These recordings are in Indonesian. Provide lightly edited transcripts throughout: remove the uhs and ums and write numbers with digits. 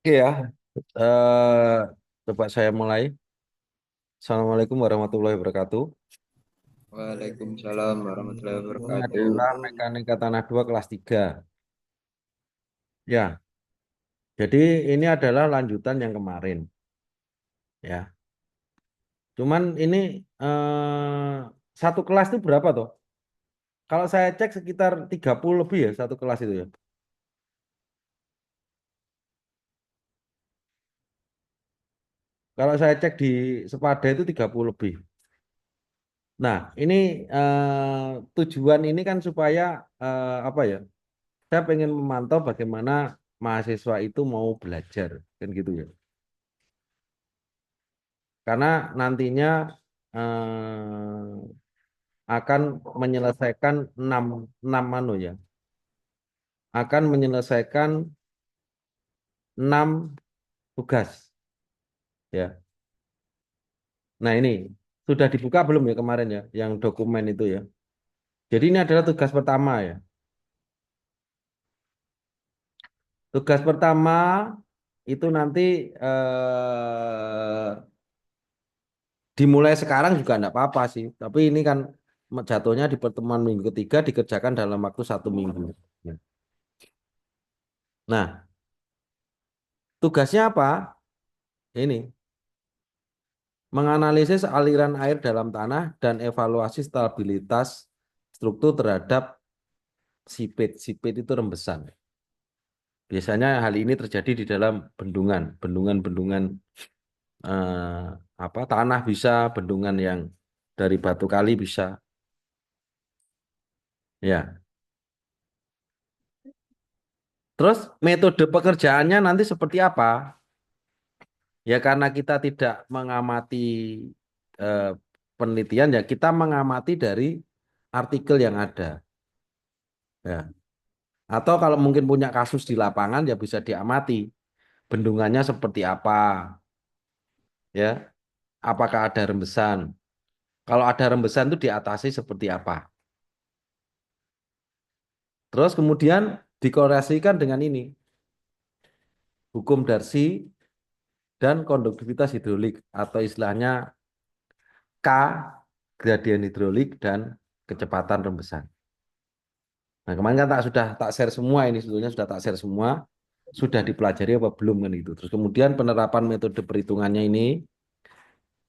Oke ya, eh, coba saya mulai. Assalamualaikum warahmatullahi wabarakatuh. Waalaikumsalam warahmatullahi Ini wabarakatuh. adalah Mekanika Tanah 2 kelas 3. Ya, jadi ini adalah lanjutan yang kemarin. Ya, cuman ini satu kelas itu berapa toh? Kalau saya cek sekitar 30 lebih ya satu kelas itu ya. Kalau saya cek di Sepada itu 30 lebih. Nah, ini tujuan ini kan supaya apa ya? Saya pengen memantau bagaimana mahasiswa itu mau belajar, kan gitu ya. Karena nantinya akan menyelesaikan enam ya, akan menyelesaikan 6 tugas, ya. Nah ini sudah dibuka belum ya kemarin ya, yang dokumen itu ya. Jadi ini adalah tugas pertama ya. Tugas pertama itu nanti dimulai sekarang juga enggak apa-apa sih. Tapi ini kan jatuhnya di pertemuan minggu ketiga dikerjakan dalam waktu 1 minggu. Nah, tugasnya apa? Ini menganalisis aliran air dalam tanah dan evaluasi stabilitas struktur terhadap sipit. Sipit itu rembesan. Biasanya hal ini terjadi di dalam bendungan, bendungan-bendungan apa tanah bisa, bendungan yang dari batu kali bisa. Ya. Terus metode pekerjaannya nanti seperti apa? Ya karena kita tidak mengamati eh, penelitian ya kita mengamati dari artikel yang ada. Ya. Atau kalau mungkin punya kasus di lapangan ya bisa diamati bendungannya seperti apa, ya. Apakah ada rembesan? Kalau ada rembesan itu diatasi seperti apa? Terus kemudian dikorelasikan dengan ini, hukum Darcy dan konduktivitas hidrolik atau istilahnya K, gradien hidrolik dan kecepatan rembesan. Nah, kemarin kan tak share semua ini sebetulnya sudah tak share semua, sudah dipelajari apa belum kan itu. Terus kemudian penerapan metode perhitungannya ini,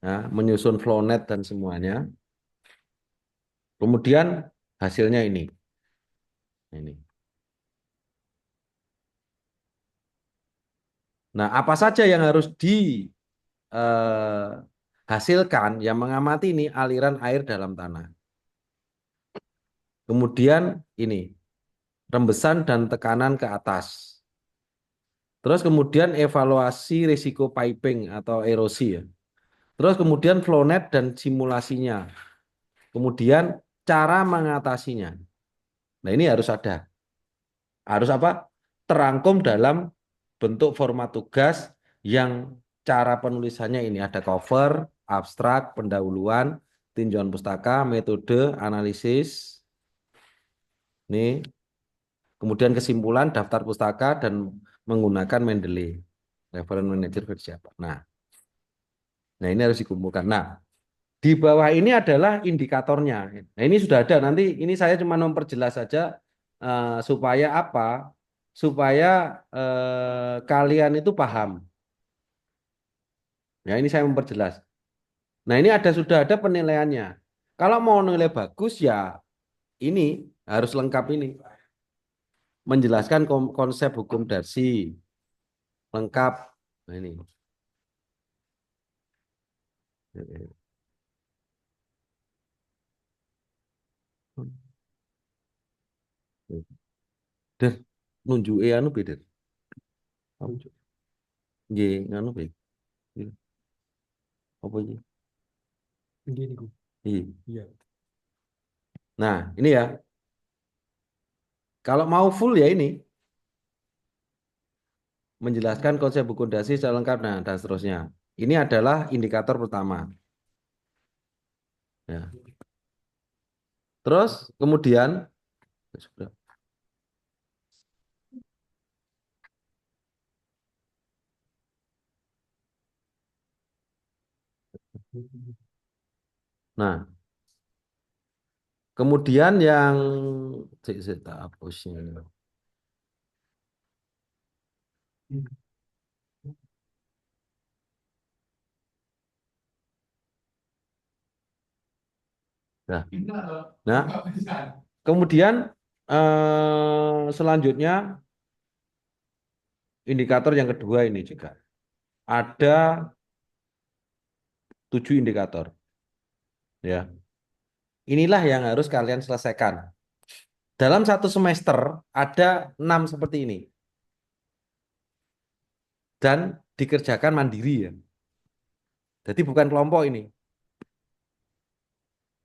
ya, menyusun flownet dan semuanya. Kemudian hasilnya ini. Ini. Nah, apa saja yang harus dihasilkan yang mengamati ini aliran air dalam tanah. Kemudian ini rembesan dan tekanan ke atas. Terus kemudian evaluasi risiko piping atau erosi ya. Terus kemudian flownet dan simulasinya. Kemudian cara mengatasinya. Nah, ini harus ada. Harus apa? Terangkum dalam bentuk format tugas yang cara penulisannya ini ada cover, abstrak, pendahuluan, tinjauan pustaka, metode, analisis. Ini kemudian kesimpulan, daftar pustaka dan menggunakan Mendeley. Reference manager versi apa? Nah, ini harus dikumpulkan. Nah, di bawah ini adalah indikatornya. Nah, ini sudah ada. Nanti ini saya cuma memperjelas saja supaya apa? Supaya kalian itu paham. Ya, ini saya memperjelas. Nah, ini sudah ada penilaiannya. Kalau mau nilai bagus ya ini harus lengkap ini. Menjelaskan konsep hukum Darcy lengkap. Nah, ini. Der, nunjuk anu beda. Nggih, nganu baik. Apa iki? Ini niku. Iya. Iya. Nah, ini ya. Kalau mau full ya ini menjelaskan konsep buku dasi secara lengkap nah, dan seterusnya. Ini adalah indikator pertama. Ya. Terus kemudian Nah, kemudian yang tak hapusnya. Nah, nah, kemudian selanjutnya indikator yang kedua ini juga ada 7 indikator. Ya, inilah yang harus kalian selesaikan. Dalam satu semester ada 6 seperti ini dan dikerjakan mandiri ya. Jadi bukan kelompok ini,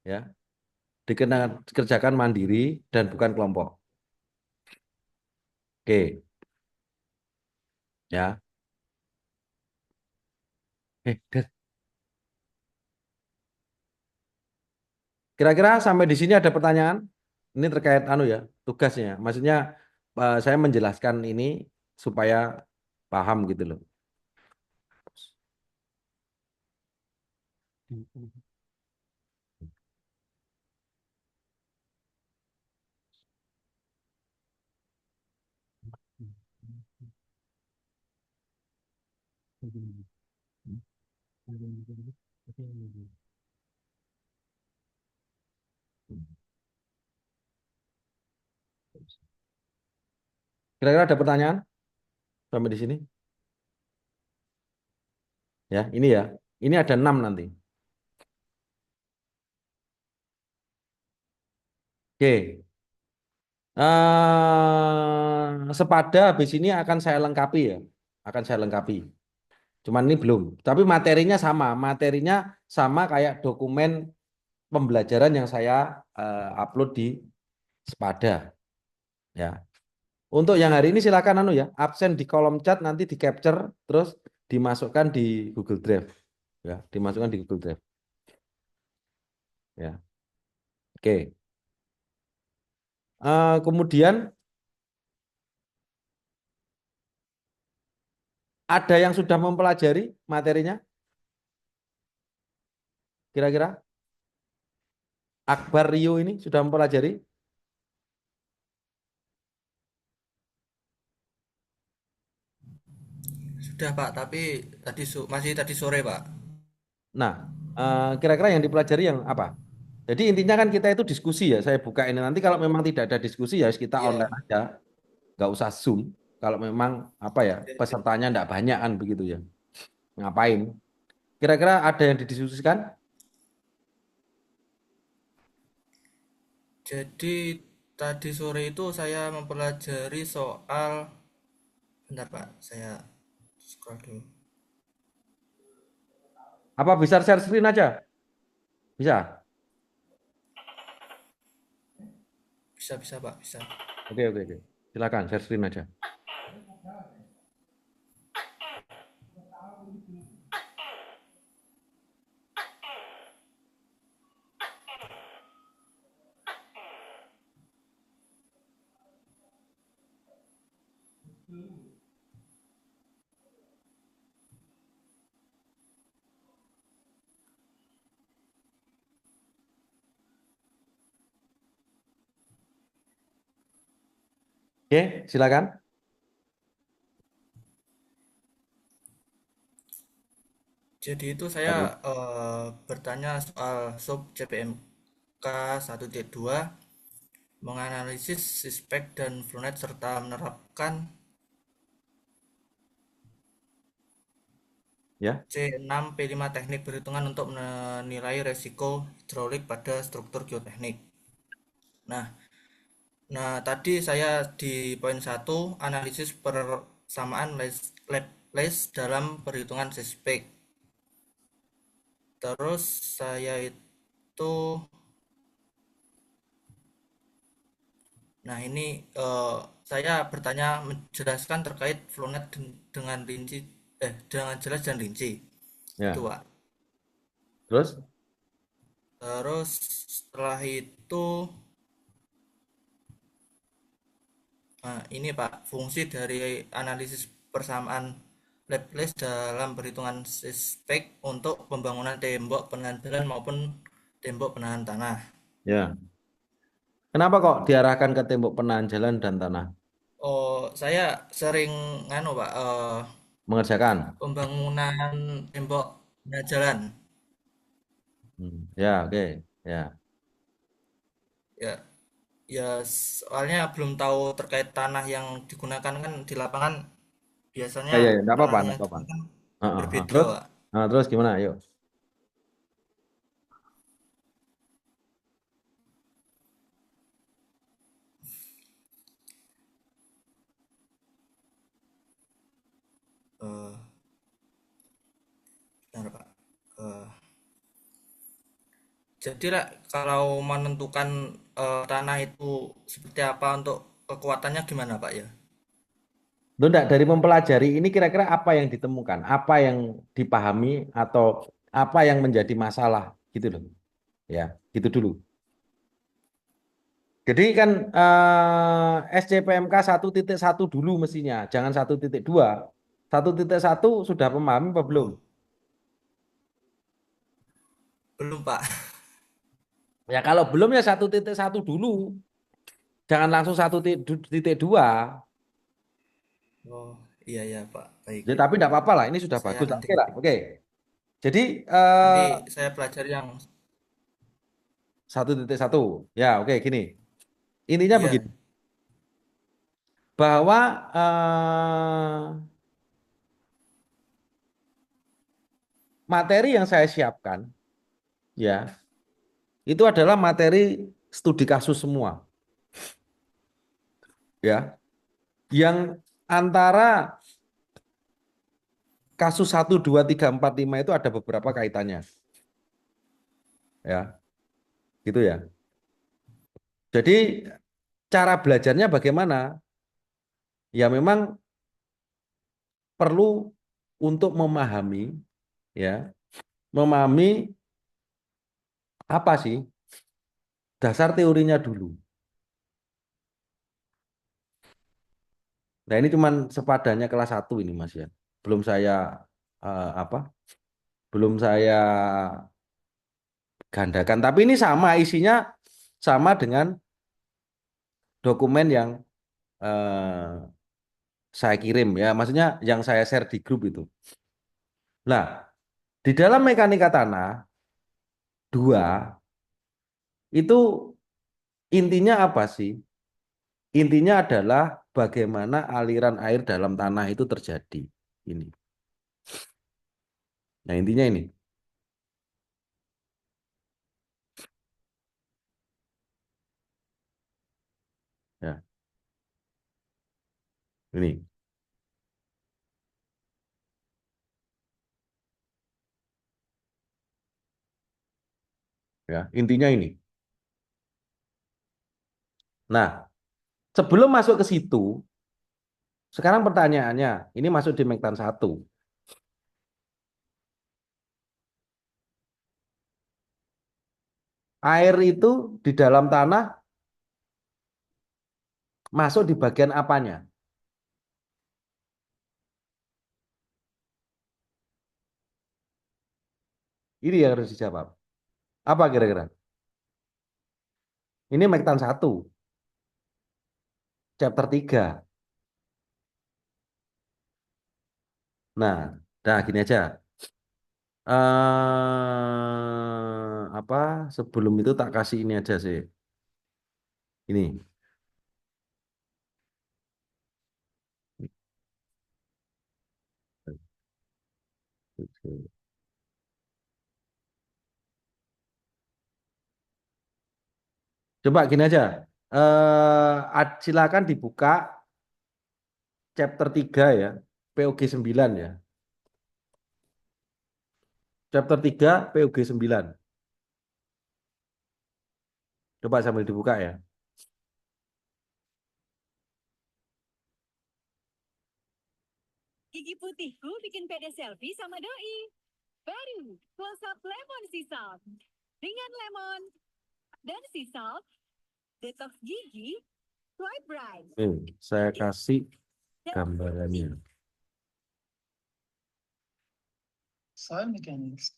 ya. Dikerjakan mandiri dan bukan kelompok. Oke, ya. Des, kira-kira sampai di sini ada pertanyaan? Ini terkait anu ya, tugasnya. Maksudnya saya menjelaskan ini supaya paham gitu loh. Kira-kira ada pertanyaan sampai di sini? Ya, ini ya. Ini ada 6 nanti. Oke. Sepada habis ini akan saya lengkapi ya. Akan saya lengkapi. Cuman ini belum. Tapi materinya sama. Materinya sama kayak dokumen pembelajaran yang saya upload di Sepada. Ya. Untuk yang hari ini silakan anu ya, absen di kolom chat nanti di capture terus dimasukkan di Google Drive. Ya, dimasukkan di Google Drive. Ya. Oke. Kemudian ada yang sudah mempelajari materinya? Kira-kira Akbar Rio ini sudah mempelajari? Sudah Pak, tapi masih tadi sore Pak. Nah, kira-kira yang dipelajari yang apa? Jadi intinya kan kita itu diskusi ya. Saya buka ini nanti kalau memang tidak ada diskusi ya kita online Iya. aja, nggak usah Zoom. Kalau memang apa ya pesertanya nggak banyak kan begitu ya. Ngapain? Kira-kira ada yang didiskusikan? Jadi tadi sore itu saya mempelajari soal, bentar Pak, saya scroll dulu. Apa bisa share screen aja? Bisa. Bisa bisa Pak, bisa. Oke oke oke. Silakan share screen aja. Oke, silakan. Jadi itu saya Baru. bertanya soal sub CPMK 1.2 menganalisis sispek dan Flunet serta menerapkan Ya. C6 P5 teknik perhitungan untuk menilai resiko hidrolik pada struktur geoteknik. Nah, tadi saya di poin satu analisis persamaan lab dalam perhitungan sispek. Terus saya itu, nah ini saya bertanya menjelaskan terkait Flownet dengan rinci, dengan jelas dan rinci. Itu Ya. Pak. Terus? Terus setelah itu, nah ini Pak, fungsi dari analisis persamaan Laplace dalam perhitungan spek untuk pembangunan tembok penahan jalan maupun tembok penahan tanah. Ya. Kenapa kok diarahkan ke tembok penahan jalan dan tanah? Oh, saya sering nganu Pak, Mengerjakan. pembangunan tembok penahan jalan. Ya, oke. Ya. Ya, ya soalnya belum tahu terkait tanah yang digunakan kan di lapangan biasanya Ya, ya, ya. Nggak apa-apa, tanah nggak yang apa-apa. digunakan Heeh, heeh. berbeda, Terus? Pak. Nah, terus gimana? Ayo. Eh, Benar, Pak. Eh, jadi lah kalau menentukan tanah itu seperti apa untuk kekuatannya gimana, Pak ya? Lu enggak, dari mempelajari ini kira-kira apa yang ditemukan? Apa yang dipahami atau apa yang menjadi masalah gitu loh. Ya, gitu dulu. Jadi kan SCPMK 1.1 dulu mestinya, jangan 1.2. 1.1 sudah memahami apa belum? Oh, belum, Pak. Ya kalau belum ya 1.1 dulu. Jangan langsung 1.2. Oh, iya ya, Pak. Baik. Ya, tapi tidak apa-apa lah, ini sudah Saya bagus. nanti Oke lah, oke. Jadi eh, nanti saya pelajari yang 1.1. Ya, oke gini. Intinya iya. begini, bahwa materi yang saya siapkan ya, itu adalah materi studi kasus semua ya. Yang antara kasus 1, 2, 3, 4, 5 itu ada beberapa kaitannya ya, gitu ya. Jadi cara belajarnya bagaimana? Ya memang perlu untuk memahami ya, memahami apa sih dasar teorinya dulu. Nah, ini cuman sepadannya kelas 1 ini Mas ya. Belum saya apa? Belum saya gandakan. Tapi ini sama isinya, sama dengan dokumen yang eh, saya kirim ya. Maksudnya yang saya share di grup itu. Nah, di dalam mekanika tanah 2 itu intinya apa sih? Intinya adalah bagaimana aliran air dalam tanah itu terjadi. Ini. Nah, intinya ini. Ya, ini. Ya, intinya ini. Nah, sebelum masuk ke situ, sekarang pertanyaannya, ini masuk di Mektan 1. Air itu di dalam tanah masuk di bagian apanya? Ini yang harus dijawab. Apa kira-kira? Ini Mektan 1, chapter 3. Nah, dah gini aja. Apa sebelum itu tak kasih ini aja sih. Ini. Coba gini aja. Silakan dibuka chapter 3 ya. POG 9 ya. Chapter 3 POG 9. Coba sambil dibuka ya. Gigi putihku bikin pede selfie sama doi. Baru, Close Up Lemon Sea Salt. Dengan lemon dan sea salt, detox gigi, bright bright. Saya kasih Dan gambarannya. soil mechanics.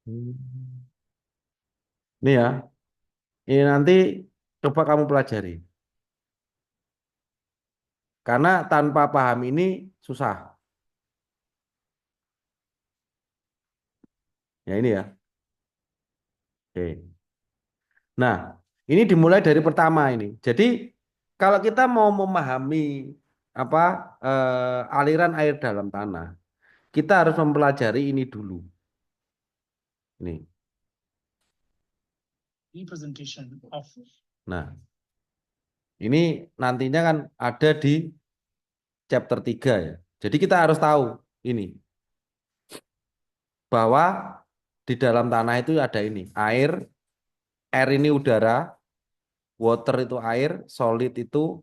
Hmm. Ini ya, ini nanti coba kamu pelajari. Karena tanpa paham ini susah. Ya ini ya. Oke. Nah, ini dimulai dari pertama ini. Jadi kalau kita mau memahami apa aliran air dalam tanah, kita harus mempelajari ini dulu. Ini. Representation of. Nah, ini nantinya kan ada di chapter 3 ya. Jadi kita harus tahu ini bahwa di dalam tanah itu ada ini, air ini udara, water itu air, solid itu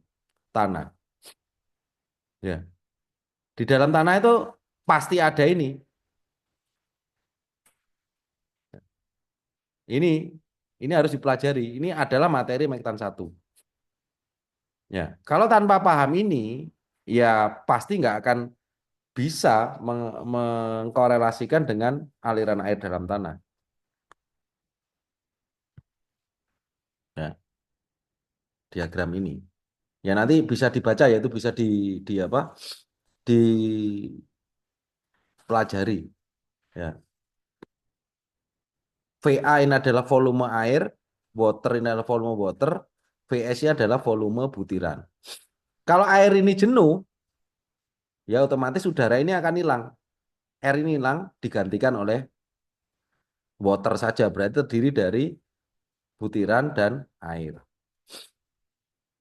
tanah. Ya. Di dalam tanah itu pasti ada ini. Ini ini harus dipelajari. Ini adalah materi Mektan satu. Ya, kalau tanpa paham ini, ya pasti nggak akan bisa mengkorelasikan dengan aliran air dalam tanah. Ya, diagram ini. Ya nanti bisa dibaca ya itu bisa di apa? Dipelajari. Ya. VA ini adalah volume air, water ini adalah volume water, VS-nya adalah volume butiran. Kalau air ini jenuh, ya otomatis udara ini akan hilang. Air ini hilang digantikan oleh water saja, berarti terdiri dari butiran dan air.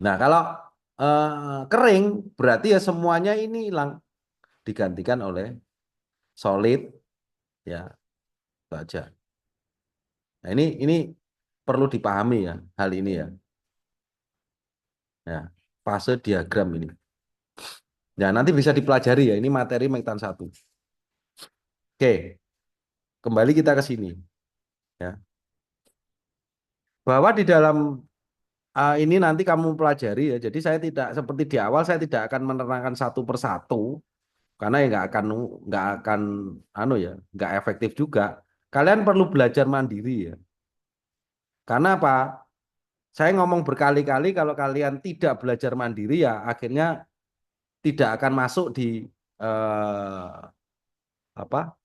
Nah, kalau kering berarti ya semuanya ini hilang digantikan oleh solid ya, itu aja. Nah, ini perlu dipahami ya hal ini ya. Ya, fase diagram ini. Ya, nanti bisa dipelajari ya, ini materi Mektan satu. Oke, kembali kita ke sini ya. Bahwa di dalam ini nanti kamu pelajari ya. Jadi saya tidak seperti di awal saya tidak akan menerangkan satu persatu karena ya nggak akan anu ya nggak efektif juga. Kalian perlu belajar mandiri ya. Karena apa? Saya ngomong berkali-kali kalau kalian tidak belajar mandiri ya akhirnya tidak akan masuk di apa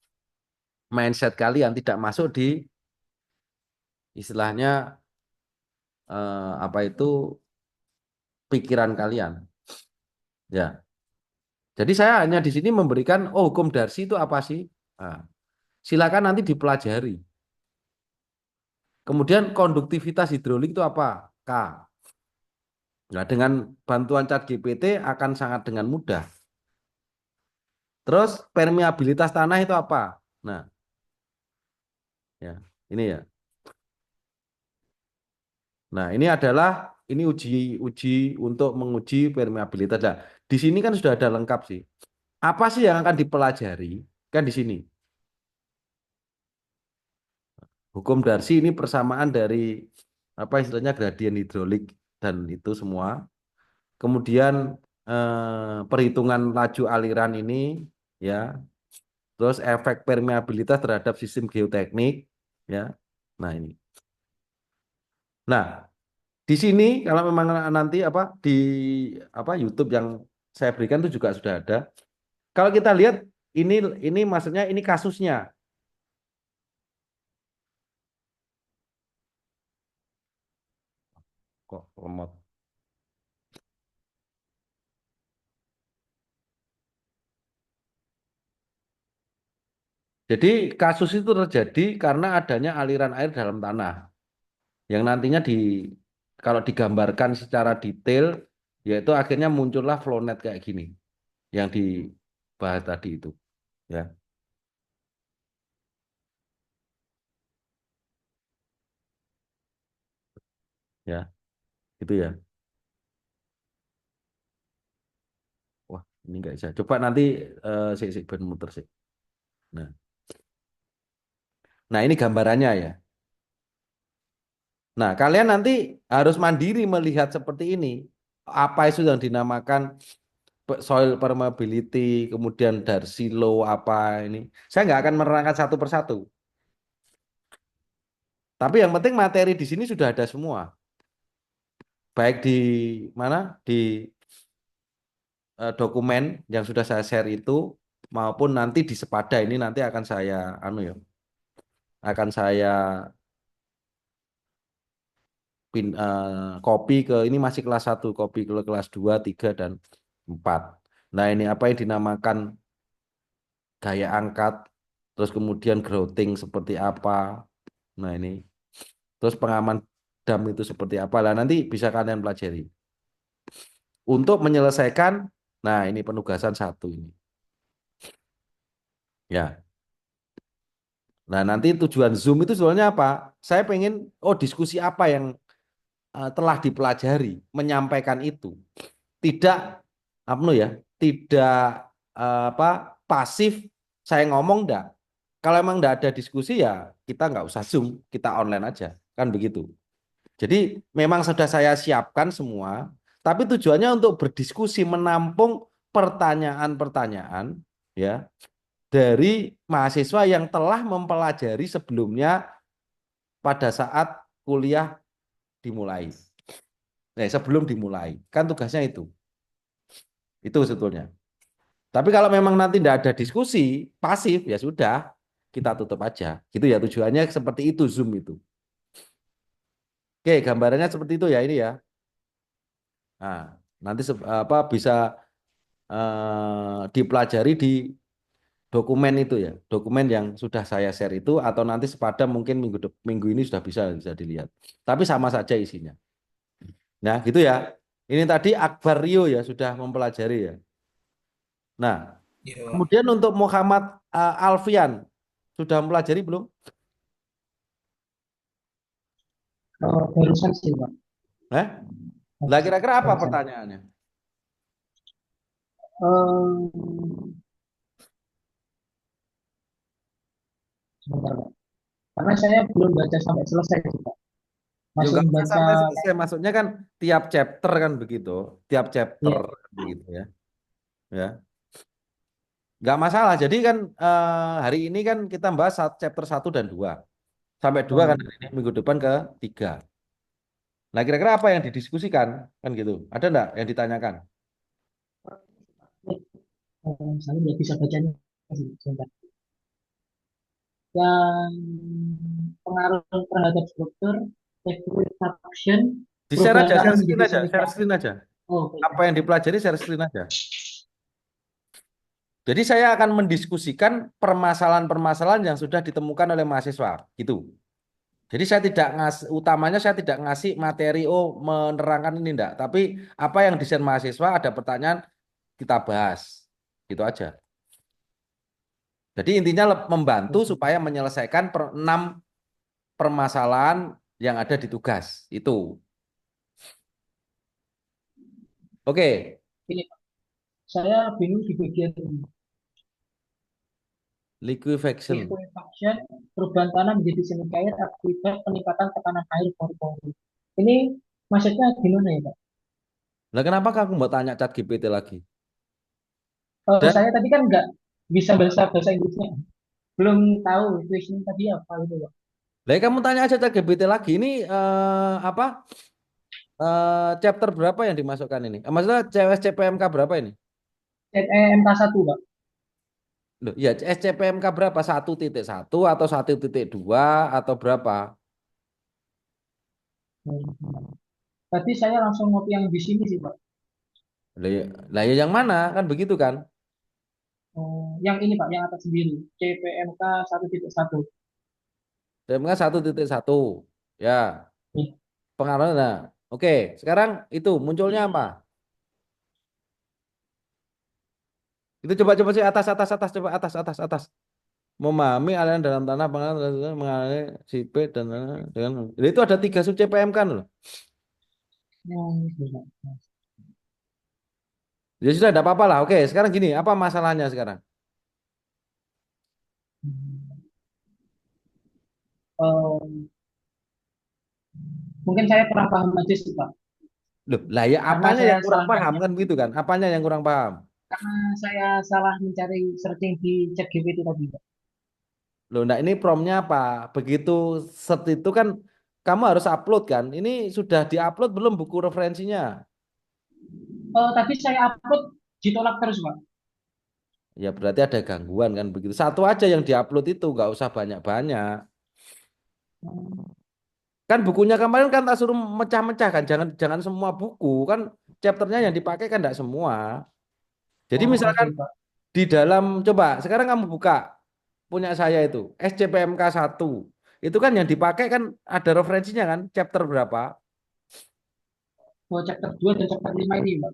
mindset kalian, tidak masuk di istilahnya apa itu pikiran kalian. Ya. Jadi saya hanya di sini memberikan oh hukum Darcy itu apa sih? Nah, silakan nanti dipelajari. Kemudian konduktivitas hidrolik itu apa? K. Nah, dengan bantuan ChatGPT akan sangat dengan mudah. Terus permeabilitas tanah itu apa? Nah, ya, ini ya. Nah, ini adalah ini uji uji untuk menguji permeabilitas. Nah, di sini kan sudah ada lengkap sih. Apa sih yang akan dipelajari? Kan di sini. Hukum Darcy ini persamaan dari apa istilahnya gradien hidrolik dan itu semua. Kemudian perhitungan laju aliran ini ya, terus efek permeabilitas terhadap sistem geoteknik ya. Nah, ini. Nah, di sini kalau memang nanti apa di apa YouTube yang saya berikan itu juga sudah ada. Kalau kita lihat ini ini maksudnya ini kasusnya kok lemot. Jadi kasus itu terjadi karena adanya aliran air dalam tanah yang nantinya kalau digambarkan secara detail yaitu akhirnya muncullah flownet kayak gini yang dibahas tadi itu ya. Ya. Gitu ya. Wah, ini nggak bisa. Coba nanti ben muter sih. Nah, nah ini gambarannya ya. Nah, kalian nanti harus mandiri melihat seperti ini. Apa itu yang dinamakan soil permeability, kemudian Darcy law apa ini. Saya nggak akan menerangkan satu persatu. Tapi yang penting materi di sini sudah ada semua. Baik di mana? Di dokumen yang sudah saya share itu maupun nanti di Sepada ini nanti akan saya akan saya copy ke ini masih kelas 1, copy ke kelas 2, 3 dan 4. Nah, ini apa yang dinamakan gaya angkat, terus kemudian grouting seperti apa. Nah, ini terus pengaman dam itu seperti apa. Lah nanti bisa kalian pelajari. Untuk menyelesaikan, nah ini penugasan 1 ini. Ya. Nah, nanti tujuan Zoom itu sebenarnya apa? Saya pengen, diskusi apa yang telah dipelajari, menyampaikan itu. Tidak, apa ya, tidak pasif, saya ngomong enggak. Kalau emang enggak ada diskusi ya kita nggak usah Zoom, kita online aja. Kan begitu. Jadi memang sudah saya siapkan semua, tapi tujuannya untuk berdiskusi, menampung pertanyaan-pertanyaan ya dari mahasiswa yang telah mempelajari sebelumnya pada saat kuliah dimulai. Nah, sebelum dimulai, kan tugasnya itu. Itu sebetulnya. Tapi kalau memang nanti tidak ada diskusi, pasif, ya sudah, kita tutup aja. Gitu ya, tujuannya seperti itu Zoom itu. Oke, gambarannya seperti itu ya ini ya. Nah, nanti bisa dipelajari di dokumen itu ya, dokumen yang sudah saya share itu atau nanti Sepada mungkin minggu ini sudah bisa dilihat. Tapi sama saja isinya. Nah, gitu ya. Ini tadi Akbar Rio ya sudah mempelajari ya. Nah, Yo, kemudian untuk Muhammad Alfian sudah mempelajari belum? Barusan sih Pak. Nah, lah Barusan. kira-kira apa Barusan. pertanyaannya? Eh, Sebentar Pak. Karena saya belum baca sampai selesai sih Pak. Ya Masih nggak usah membaca. sampai selesai. Maksudnya kan tiap chapter kan begitu, tiap chapter Ya. begitu ya. Ya, nggak masalah. Jadi kan hari ini kan kita bahas chapter 1 dan 2. Sampai 2 kan Oh, hari ini, minggu depan ke 3. Nah, kira-kira apa yang didiskusikan? Kan gitu. Ada enggak yang ditanyakan? saya belum bisa bacanya sih. Sebentar. Yang pengaruh terhadap struktur, faction, Di share perubahan aja, tanah share screen menjadi aja, semi share cair. screen aja. Oh, oke. Apa yang dipelajari share screen aja. Jadi saya akan mendiskusikan permasalahan-permasalahan yang sudah ditemukan oleh mahasiswa, gitu. Jadi saya tidak utamanya saya tidak ngasih materi menerangkan ini enggak, tapi apa yang desain mahasiswa ada pertanyaan kita bahas. Gitu aja. Jadi intinya membantu supaya menyelesaikan 6 permasalahan yang ada di tugas. Itu. Oke, Ini Pak. Saya bingung di bagian ini. liquefaction. Liquefaction, perubahan tanah menjadi semi cair akibat peningkatan tekanan air paru-paru. Ini maksudnya gimana ya Pak? Nah, kenapa aku mau tanya Chat GPT lagi? Dan Saya tadi kan nggak bisa bahasa bahasa Inggrisnya, belum tahu tulisannya tadi apa gitu Pak. lah kamu tanya aja Chat GPT lagi. Ini apa? Chapter berapa yang dimasukkan ini? Maksudnya CPMK berapa ini? MK1 Pak. Loh, ya SCPMK berapa? 1.1 atau 1.2 atau berapa? Hmm. Tadi saya langsung ngopi yang di sini sih Pak. Lah ya yang mana? Kan begitu kan? Yang ini Pak, yang atas sendiri, CPMK 1.1. CPMK 1.1. Ya, pengaruhnya. Nah, oke, sekarang itu munculnya apa? Itu coba sih atas coba atas. Memahami aliran dalam tanah mengalami sipit dan dengan itu ada 3 sub CPM kan loh. Oke, Pak. Ya sudah, tidak apa-apa lah. Oke, sekarang gini, apa masalahnya sekarang? Hmm. Eh, Mungkin saya kurang paham aja sih, Pak. Loh, lah ya Karena apanya saya yang kurang salah paham nanya, kan begitu kan? Apanya yang kurang paham? karena saya salah mencari searching di ChatGPT tadi, Pak. Loh, nah ini promnya apa? Begitu set itu kan kamu harus upload kan? Ini sudah diupload belum buku referensinya? Tadi saya upload ditolak terus, Pak. Ya berarti ada gangguan kan begitu. Satu aja yang diupload itu nggak usah banyak-banyak. Hmm. Kan bukunya kemarin kan tak suruh mecah-mecah kan, jangan jangan semua buku kan chapternya yang dipakai kan tidak semua. Jadi Oh, misalkan oke, Pak. di dalam coba sekarang kamu buka punya saya itu SCPMK 1 itu kan yang dipakai kan ada referensinya kan chapter berapa? Oh, chapter 2 dan chapter 5 ini, Pak.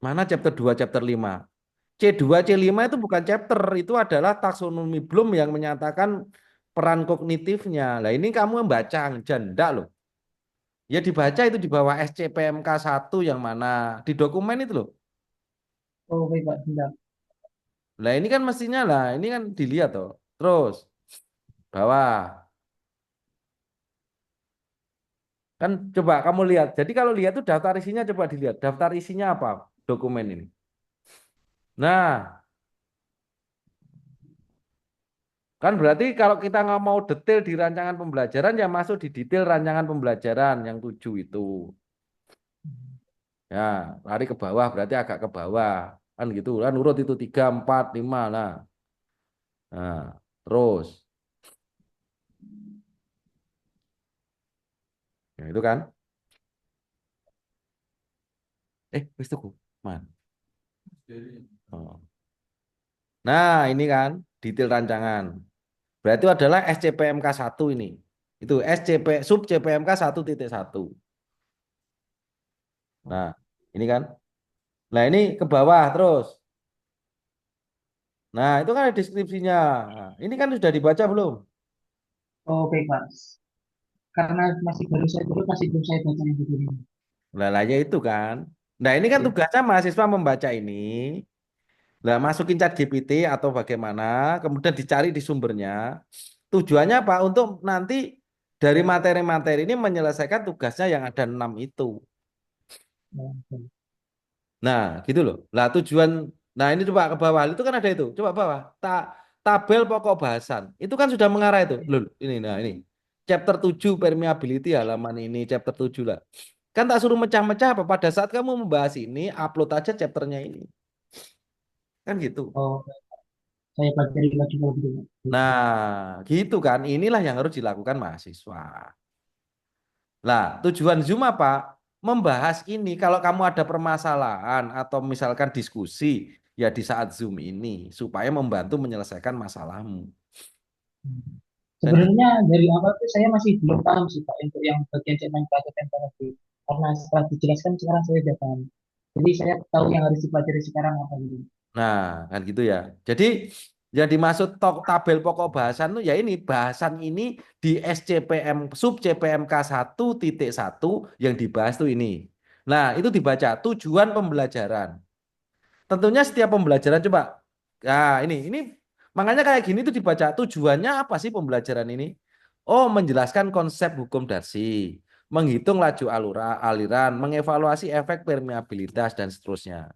Mana chapter 2 chapter 5? C2 C5 itu bukan chapter, itu adalah taksonomi Bloom yang menyatakan peran kognitifnya. Lah ini kamu membaca janda loh. Ya dibaca itu di bawah SCPMK 1 yang mana di dokumen itu loh. Oh, baik, Pak. Bentar. Lah ini kan mestinya lah, ini kan dilihat toh. Terus bawah kan coba kamu lihat. Jadi kalau lihat tuh daftar isinya coba dilihat. Daftar isinya apa dokumen ini. Nah, kan berarti kalau kita nggak mau detail di rancangan pembelajaran ya masuk di detail rancangan pembelajaran yang 7 itu. Ya, lari ke bawah berarti agak ke bawah. Kan gitu kan urut itu 3 4 5 lah. Nah, terus ya itu kan. Wis tuku. Man. Oh. Nah, ini kan detail rancangan. Berarti adalah SCPMK 1 ini. Itu SCP sub CPMK 1.1. Nah, ini kan. Nah, ini ke bawah terus. Nah, itu kan ada deskripsinya. Nah, ini kan sudah dibaca belum? Oh, baik, Pak. Karena masih baru saya dulu, masih belum saya baca yang begini. Lah, lah ya itu kan. Nah, ini kan Ya. tugasnya mahasiswa membaca ini. Lah, masukin chat GPT atau bagaimana, kemudian dicari di sumbernya. Tujuannya apa? Untuk nanti dari materi-materi ini menyelesaikan tugasnya yang ada 6 itu. Oh, baik. Nah, gitu loh. Lah tujuan, nah ini coba ke bawah, itu kan ada itu. Coba bawah, tabel pokok bahasan. Itu kan sudah mengarah itu. Loh, ini, nah ini. Chapter 7 permeability halaman ini, chapter 7 lah. Kan tak suruh mecah-mecah apa, pada saat kamu membahas ini, upload aja chapternya ini. Kan gitu. Oh, saya pelajari lagi kalau gitu, Pak. Nah, gitu kan. Inilah yang harus dilakukan mahasiswa. Lah, tujuan Zoom apa? Membahas ini. Kalau kamu ada permasalahan atau misalkan diskusi, ya di saat Zoom ini supaya membantu menyelesaikan masalahmu. Hmm. Dan Sebenarnya dari awal tuh saya masih belum paham sih, Pak, untuk yang bagian segmen pelajaran teknologi. Karena setelah dijelaskan sekarang saya sudah paham. Jadi saya tahu yang harus dipelajari sekarang apa gitu. nah, kan gitu ya. Jadi yang dimaksud tabel pokok bahasan tuh ya ini bahasan ini di SCPM sub CPMK 1.1 yang dibahas tuh ini. Nah, itu dibaca tujuan pembelajaran. Tentunya setiap pembelajaran coba. Nah, ini makanya kayak gini tuh dibaca tujuannya apa sih pembelajaran ini? Oh, menjelaskan konsep hukum Darcy, menghitung laju aliran, mengevaluasi efek permeabilitas dan seterusnya.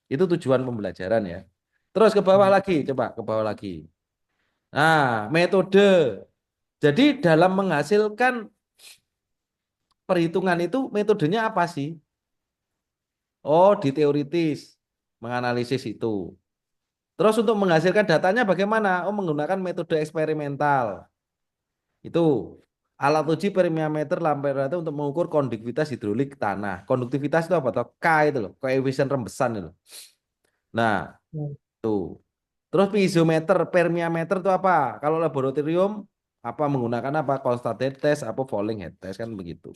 Itu tujuan pembelajaran ya. Terus ke bawah Hmm. lagi, coba ke bawah lagi. Nah, metode. Jadi dalam menghasilkan perhitungan itu metodenya apa sih? Oh, di teoritis menganalisis itu. Terus untuk menghasilkan datanya bagaimana? Oh, menggunakan metode eksperimental. Itu alat uji permeameter Lamperate untuk mengukur konduktivitas hidrolik tanah. Konduktivitas itu apa toh? K itu loh, koefisien rembesan itu. Nah, Hmm. tuh. Terus piezometer, permeameter itu apa? Kalau laboratorium apa menggunakan apa? Constant test, apa Falling head test kan begitu.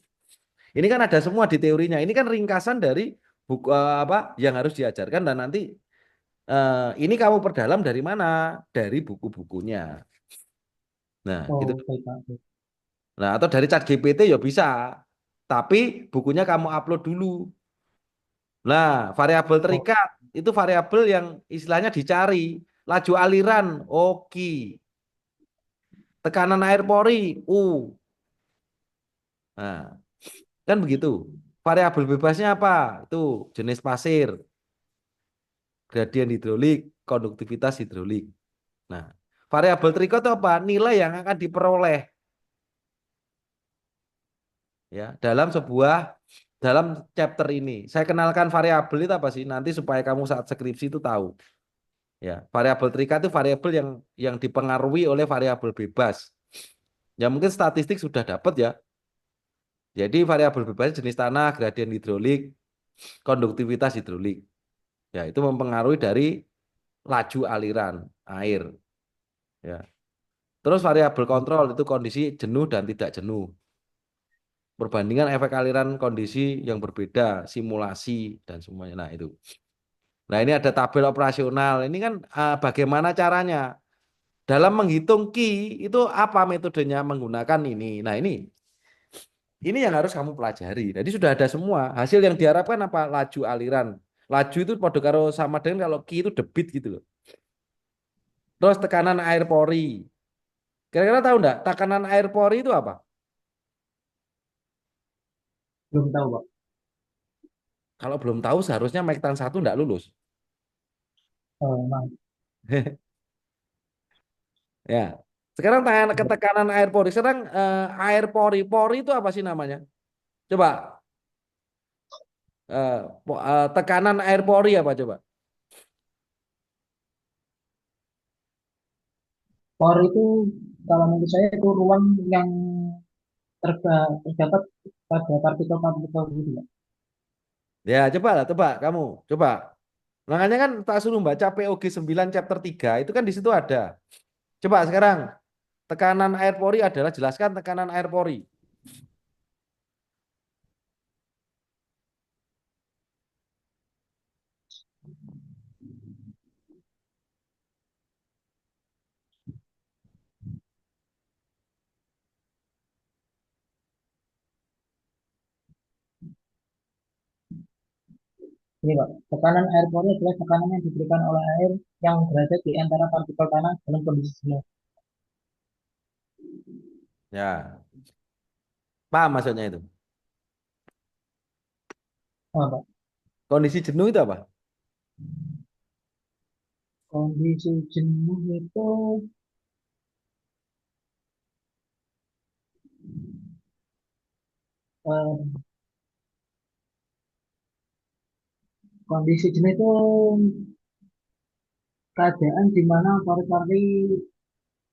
Ini kan ada semua di teorinya. Ini kan ringkasan dari buku apa yang harus diajarkan dan nanti ini kamu perdalam dari mana? Dari buku-bukunya. Nah, gitu. Oh, baik, Pak. Baik. Nah, atau dari chat GPT ya bisa. Tapi bukunya kamu upload dulu. Nah, variabel Oh, terikat itu variabel yang istilahnya dicari. Laju aliran, oke. Tekanan air pori, U. Nah, kan begitu. Variabel bebasnya apa? Itu jenis pasir, gradien hidrolik, konduktivitas hidrolik. Nah, variabel terikat itu apa? Nilai yang akan diperoleh ya dalam chapter ini. Saya kenalkan variabel itu apa sih? Nanti supaya kamu saat skripsi itu tahu. Ya, variabel terikat itu variabel yang dipengaruhi oleh variabel bebas. Ya mungkin statistik sudah dapat ya. Jadi variabel bebas jenis tanah, gradien hidrolik, konduktivitas hidrolik. Ya, itu mempengaruhi dari laju aliran air. Ya. Terus variabel kontrol itu kondisi jenuh dan tidak jenuh. Perbandingan efek aliran kondisi yang berbeda, simulasi dan semuanya. Nah, itu. Nah, ini ada tabel operasional. Ini kan bagaimana caranya? Dalam menghitung Ki itu apa metodenya menggunakan ini. Nah, ini yang harus kamu pelajari. Jadi sudah ada semua. Hasil yang diharapkan apa? Laju aliran. Laju itu pada karo sama dengan kalau Ki itu debit gitu loh. Terus tekanan air pori. Kira-kira tahu enggak? Tekanan air pori itu apa? belum tahu, Pak. Kalau belum tahu seharusnya Mektan satu enggak lulus. Nah, Ya. Sekarang tanya ketekanan air pori. Sekarang air pori. Pori itu apa sih namanya? Coba tekanan air pori apa coba? por itu kalau menurut saya itu ruang yang terdapat pada partikel-partikel gitu, Pak. Ya, coba lah, coba kamu, coba. Makanya kan tak suruh baca POG 9 chapter 3 itu kan di situ ada. Coba sekarang tekanan air pori adalah jelaskan tekanan air pori. Ini, Pak, tekanan air pori adalah tekanan yang diberikan oleh air yang berada di antara partikel tanah dalam kondisi jenuh. Ya, paham maksudnya itu. Oh, Pak. Kondisi jenuh itu apa? Kondisi jenuh itu eh, kondisi jenuh itu keadaan di mana pori-pori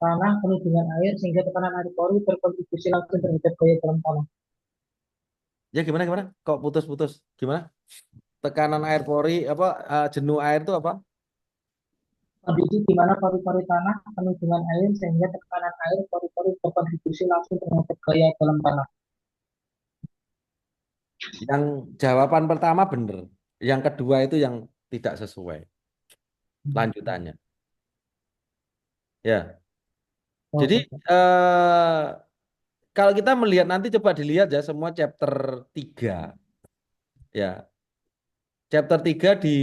tanah penuh dengan air sehingga tekanan air pori berkontribusi langsung terhadap gaya dalam tanah. Ya gimana gimana? Kok putus-putus? Gimana? Tekanan air pori apa jenuh air itu apa? Kondisi di mana pori-pori tanah penuh dengan air sehingga tekanan air pori-pori berkontribusi langsung terhadap gaya dalam tanah. Yang jawaban pertama benar. Yang kedua itu yang tidak sesuai lanjutannya. Ya. Jadi Oke, Pak. eh, kalau kita melihat nanti coba dilihat ya semua chapter 3 ya. Chapter 3 di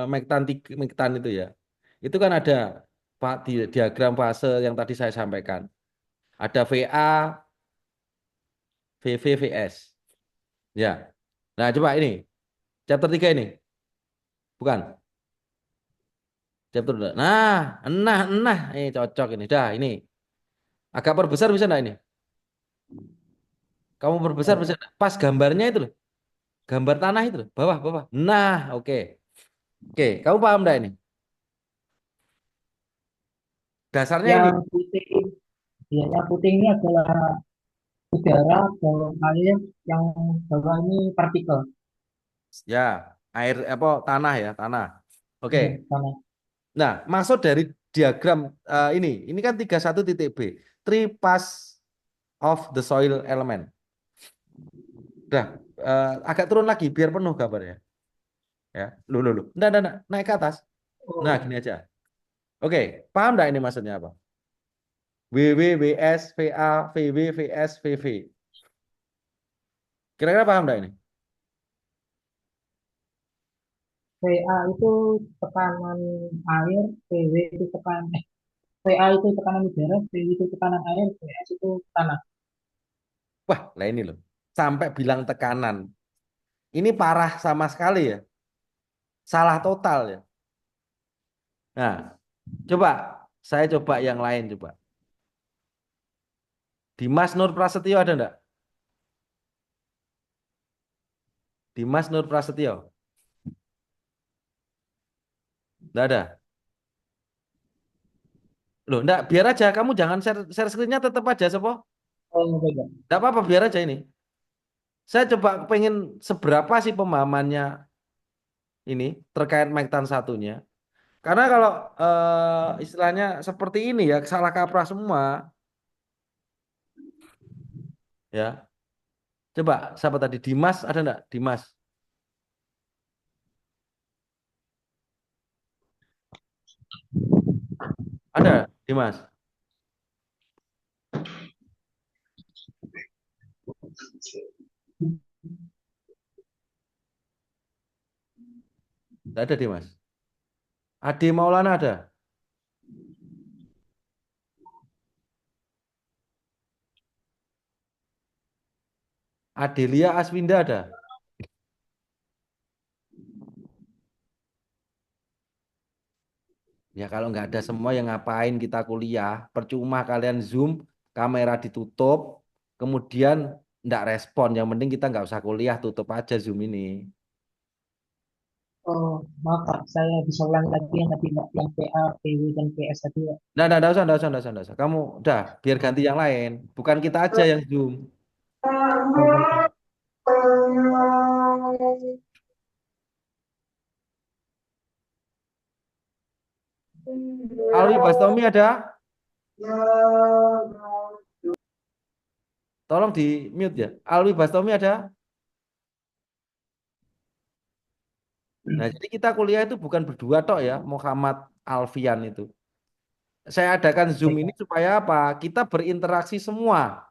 Mektan itu ya. Itu kan ada Pak diagram fase yang tadi saya sampaikan. Ada VA, VV, VS. Ya. Nah, coba ini chapter 3 ini. Bukan. Chapter nah, ini cocok ini. Dah, ini. Agak perbesar bisa enggak ini? Kamu perbesar Oh, bisa enggak? Pas gambarnya itu loh. Gambar tanah itu loh. Bawah, bawah. Nah, oke. Oke, kamu paham enggak ini? Dasarnya ini. yang putih, ya, yang putih ini adalah udara, bawah air, yang bawah ini partikel. Ya, air apa tanah ya, tanah. Oke. Ya, tanah. Nah, maksud dari diagram ini kan 31 titik B, three pass of the soil element. Udah, agak turun lagi biar penuh gambarnya. Ya, lu. Nggak, naik ke atas. Nah, Oh, gini aja. Oke, paham nggak ini maksudnya apa? WW, WS, VA, VW, VS, VV. Kira-kira paham nggak ini? PA itu tekanan air, PW itu PA itu tekanan udara, PW itu tekanan air, PS itu tanah. Wah, lah ini loh. Sampai bilang tekanan. Ini parah sama sekali ya. Salah total ya. Nah, coba saya coba yang lain coba. Dimas Nur Prasetyo ada enggak? Dimas Nur Prasetyo. Enggak ada. Loh, enggak, biar aja kamu jangan share screen-nya tetap aja, Sopo. Oh, beda. Enggak apa-apa, biar aja ini. Saya coba pengen seberapa sih pemahamannya ini terkait mic tan satunya. Karena kalau istilahnya seperti ini ya, salah kaprah semua ya. Coba siapa tadi? Dimas ada enggak? Dimas. Ada, Dimas. Enggak ada, Dimas. Ade Maulana ada. Adelia Aswinda ada. Ya kalau nggak ada semua yang ngapain kita kuliah? Percuma kalian Zoom, kamera ditutup, kemudian nggak respon. Yang penting kita nggak usah kuliah, tutup aja Zoom ini. Oh, maaf Pak, saya bisa ulang lagi yang tadi Pak, yang PA, PW, dan PS tadi Pak. Nah, nggak usah, nggak usah, nggak usah, nggak usah. Kamu udah, biar ganti yang lain. Bukan kita aja yang Zoom. Oh, baik. Alwi Bastomi ada? Tolong di mute ya. Alwi Bastomi ada? Nah, jadi kita kuliah itu bukan berdua tok ya, Muhammad Alfian itu. Saya adakan Zoom Baik, ini Pak. supaya apa? Kita berinteraksi semua.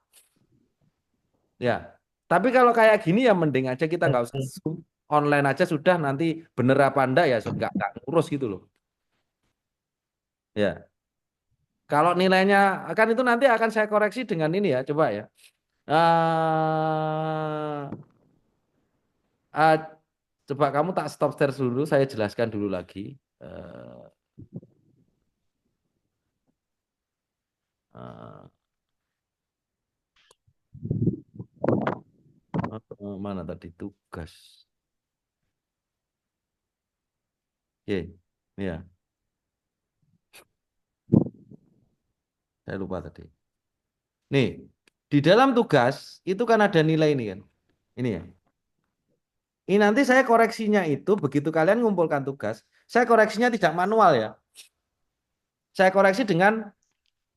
Ya, tapi kalau kayak gini ya mending aja kita nggak usah Baik. Zoom. Online aja sudah nanti bener apa enggak ya nggak ngurus gitu loh. Ya, kalau nilainya akan itu nanti akan saya koreksi dengan ini ya, coba ya. Eh, coba kamu tak stop share dulu, saya jelaskan dulu lagi. Eh, eh, mana tadi tugas? Oke, ya, saya lupa tadi. Nih, di dalam tugas itu kan ada nilai ini kan. Ini ya. Ini nanti saya koreksinya itu begitu kalian ngumpulkan tugas, saya koreksinya tidak manual ya. Saya koreksi dengan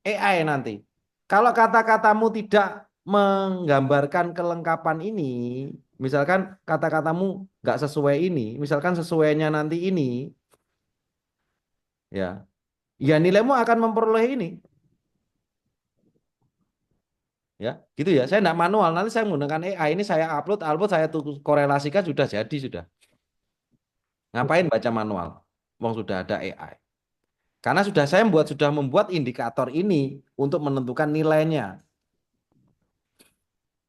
AI nanti. Kalau kata-katamu tidak menggambarkan kelengkapan ini, misalkan kata-katamu nggak sesuai ini, misalkan sesuainya nanti ini, ya, ya nilaimu akan memperoleh ini, ya, gitu ya. Saya nggak manual, nanti saya menggunakan AI ini saya upload, saya korelasikan sudah jadi sudah. Ngapain baca manual? Wong sudah ada AI. Karena sudah membuat indikator ini untuk menentukan nilainya.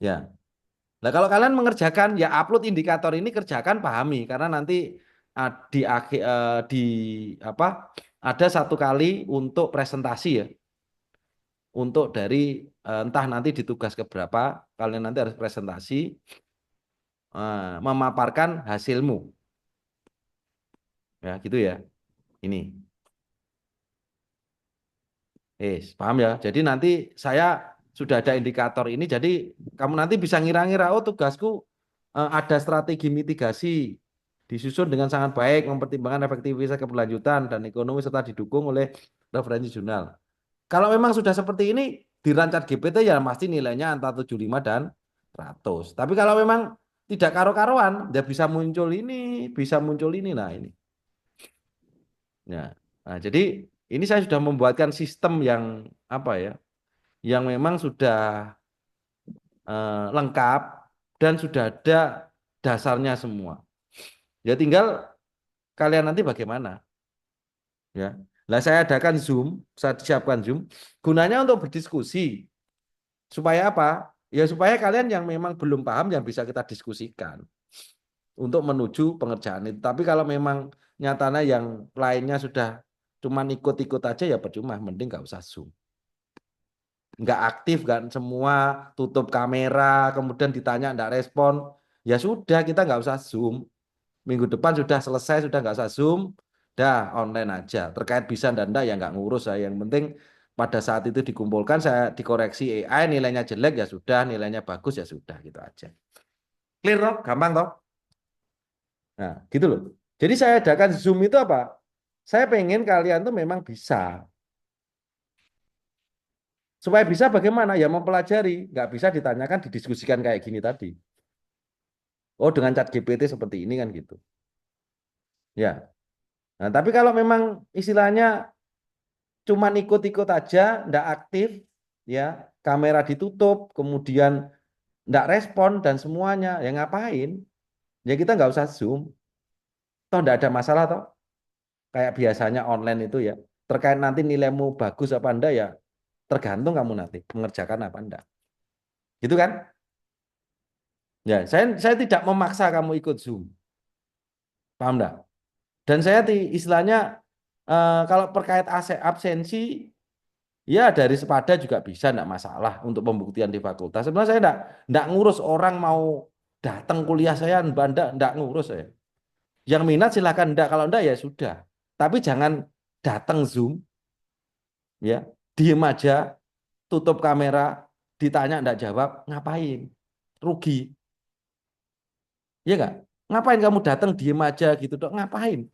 Ya. Nah, kalau kalian mengerjakan ya upload indikator ini kerjakan pahami karena nanti di akhir di apa ada satu kali untuk presentasi ya. Untuk dari entah nanti di tugas keberapa kalian nanti harus presentasi memaparkan hasilmu. Ya, gitu ya. Ini. Paham ya? Jadi nanti saya sudah ada indikator ini, jadi kamu nanti bisa ngira-ngira, oh tugasku ada strategi mitigasi, disusun dengan sangat baik, mempertimbangkan efektivitas keberlanjutan dan ekonomi serta didukung oleh referensi jurnal. Kalau memang sudah seperti ini, di Rancat GPT ya pasti nilainya antara 75 dan 100. Tapi kalau memang tidak karo-karuan, ya bisa muncul ini, nah ini. Ya. Nah, jadi ini saya sudah membuatkan sistem yang apa ya, yang memang sudah lengkap. dan sudah ada dasarnya semua. Ya tinggal kalian nanti bagaimana, ya. Lah saya adakan Zoom, saya siapkan Zoom, gunanya untuk berdiskusi. Supaya apa? Ya supaya kalian yang memang belum paham yang bisa kita diskusikan untuk menuju pengerjaan itu. Tapi kalau memang nyatanya yang lainnya sudah cuman ikut-ikut aja ya percuma, mending nggak usah Zoom. Nggak aktif kan semua, tutup kamera, kemudian ditanya nggak respon, ya sudah kita nggak usah Zoom. Minggu depan sudah selesai, sudah nggak usah Zoom, dah online aja. Terkait bisa dan enggak ya nggak ngurus saya. Yang penting pada saat itu dikumpulkan, saya dikoreksi AI, nilainya jelek ya sudah, nilainya bagus ya sudah, gitu aja. Clear toh? Gampang toh? Nah, gitu loh. Jadi saya adakan Zoom itu apa? Saya pengen kalian tuh memang bisa. Supaya bisa bagaimana? Ya mempelajari. Nggak bisa ditanyakan, didiskusikan kayak gini tadi. Oh, dengan chat GPT seperti ini kan gitu. Ya. Nah, tapi kalau memang istilahnya cuman ikut-ikut aja, nggak aktif, ya, kamera ditutup, kemudian nggak respon dan semuanya, ya ngapain? Ya kita nggak usah Zoom. Toh nggak ada masalah toh. Kayak biasanya online itu ya. Terkait nanti nilaimu bagus apa enggak ya, tergantung kamu nanti mengerjakan apa enggak. Gitu kan? Ya, saya tidak memaksa kamu ikut Zoom. Paham enggak? Dan saya istilahnya kalau terkait absensi ya dari sepada juga bisa enggak masalah untuk pembuktian di fakultas. Sebenarnya saya enggak ngurus orang mau datang kuliah saya enggak ngurus saya. Yang minat silakan enggak, kalau enggak ya sudah. Tapi jangan datang Zoom ya, diem aja, tutup kamera, ditanya enggak jawab, ngapain? Rugi. Iya enggak? Ngapain kamu datang diem aja gitu dok? Ngapain?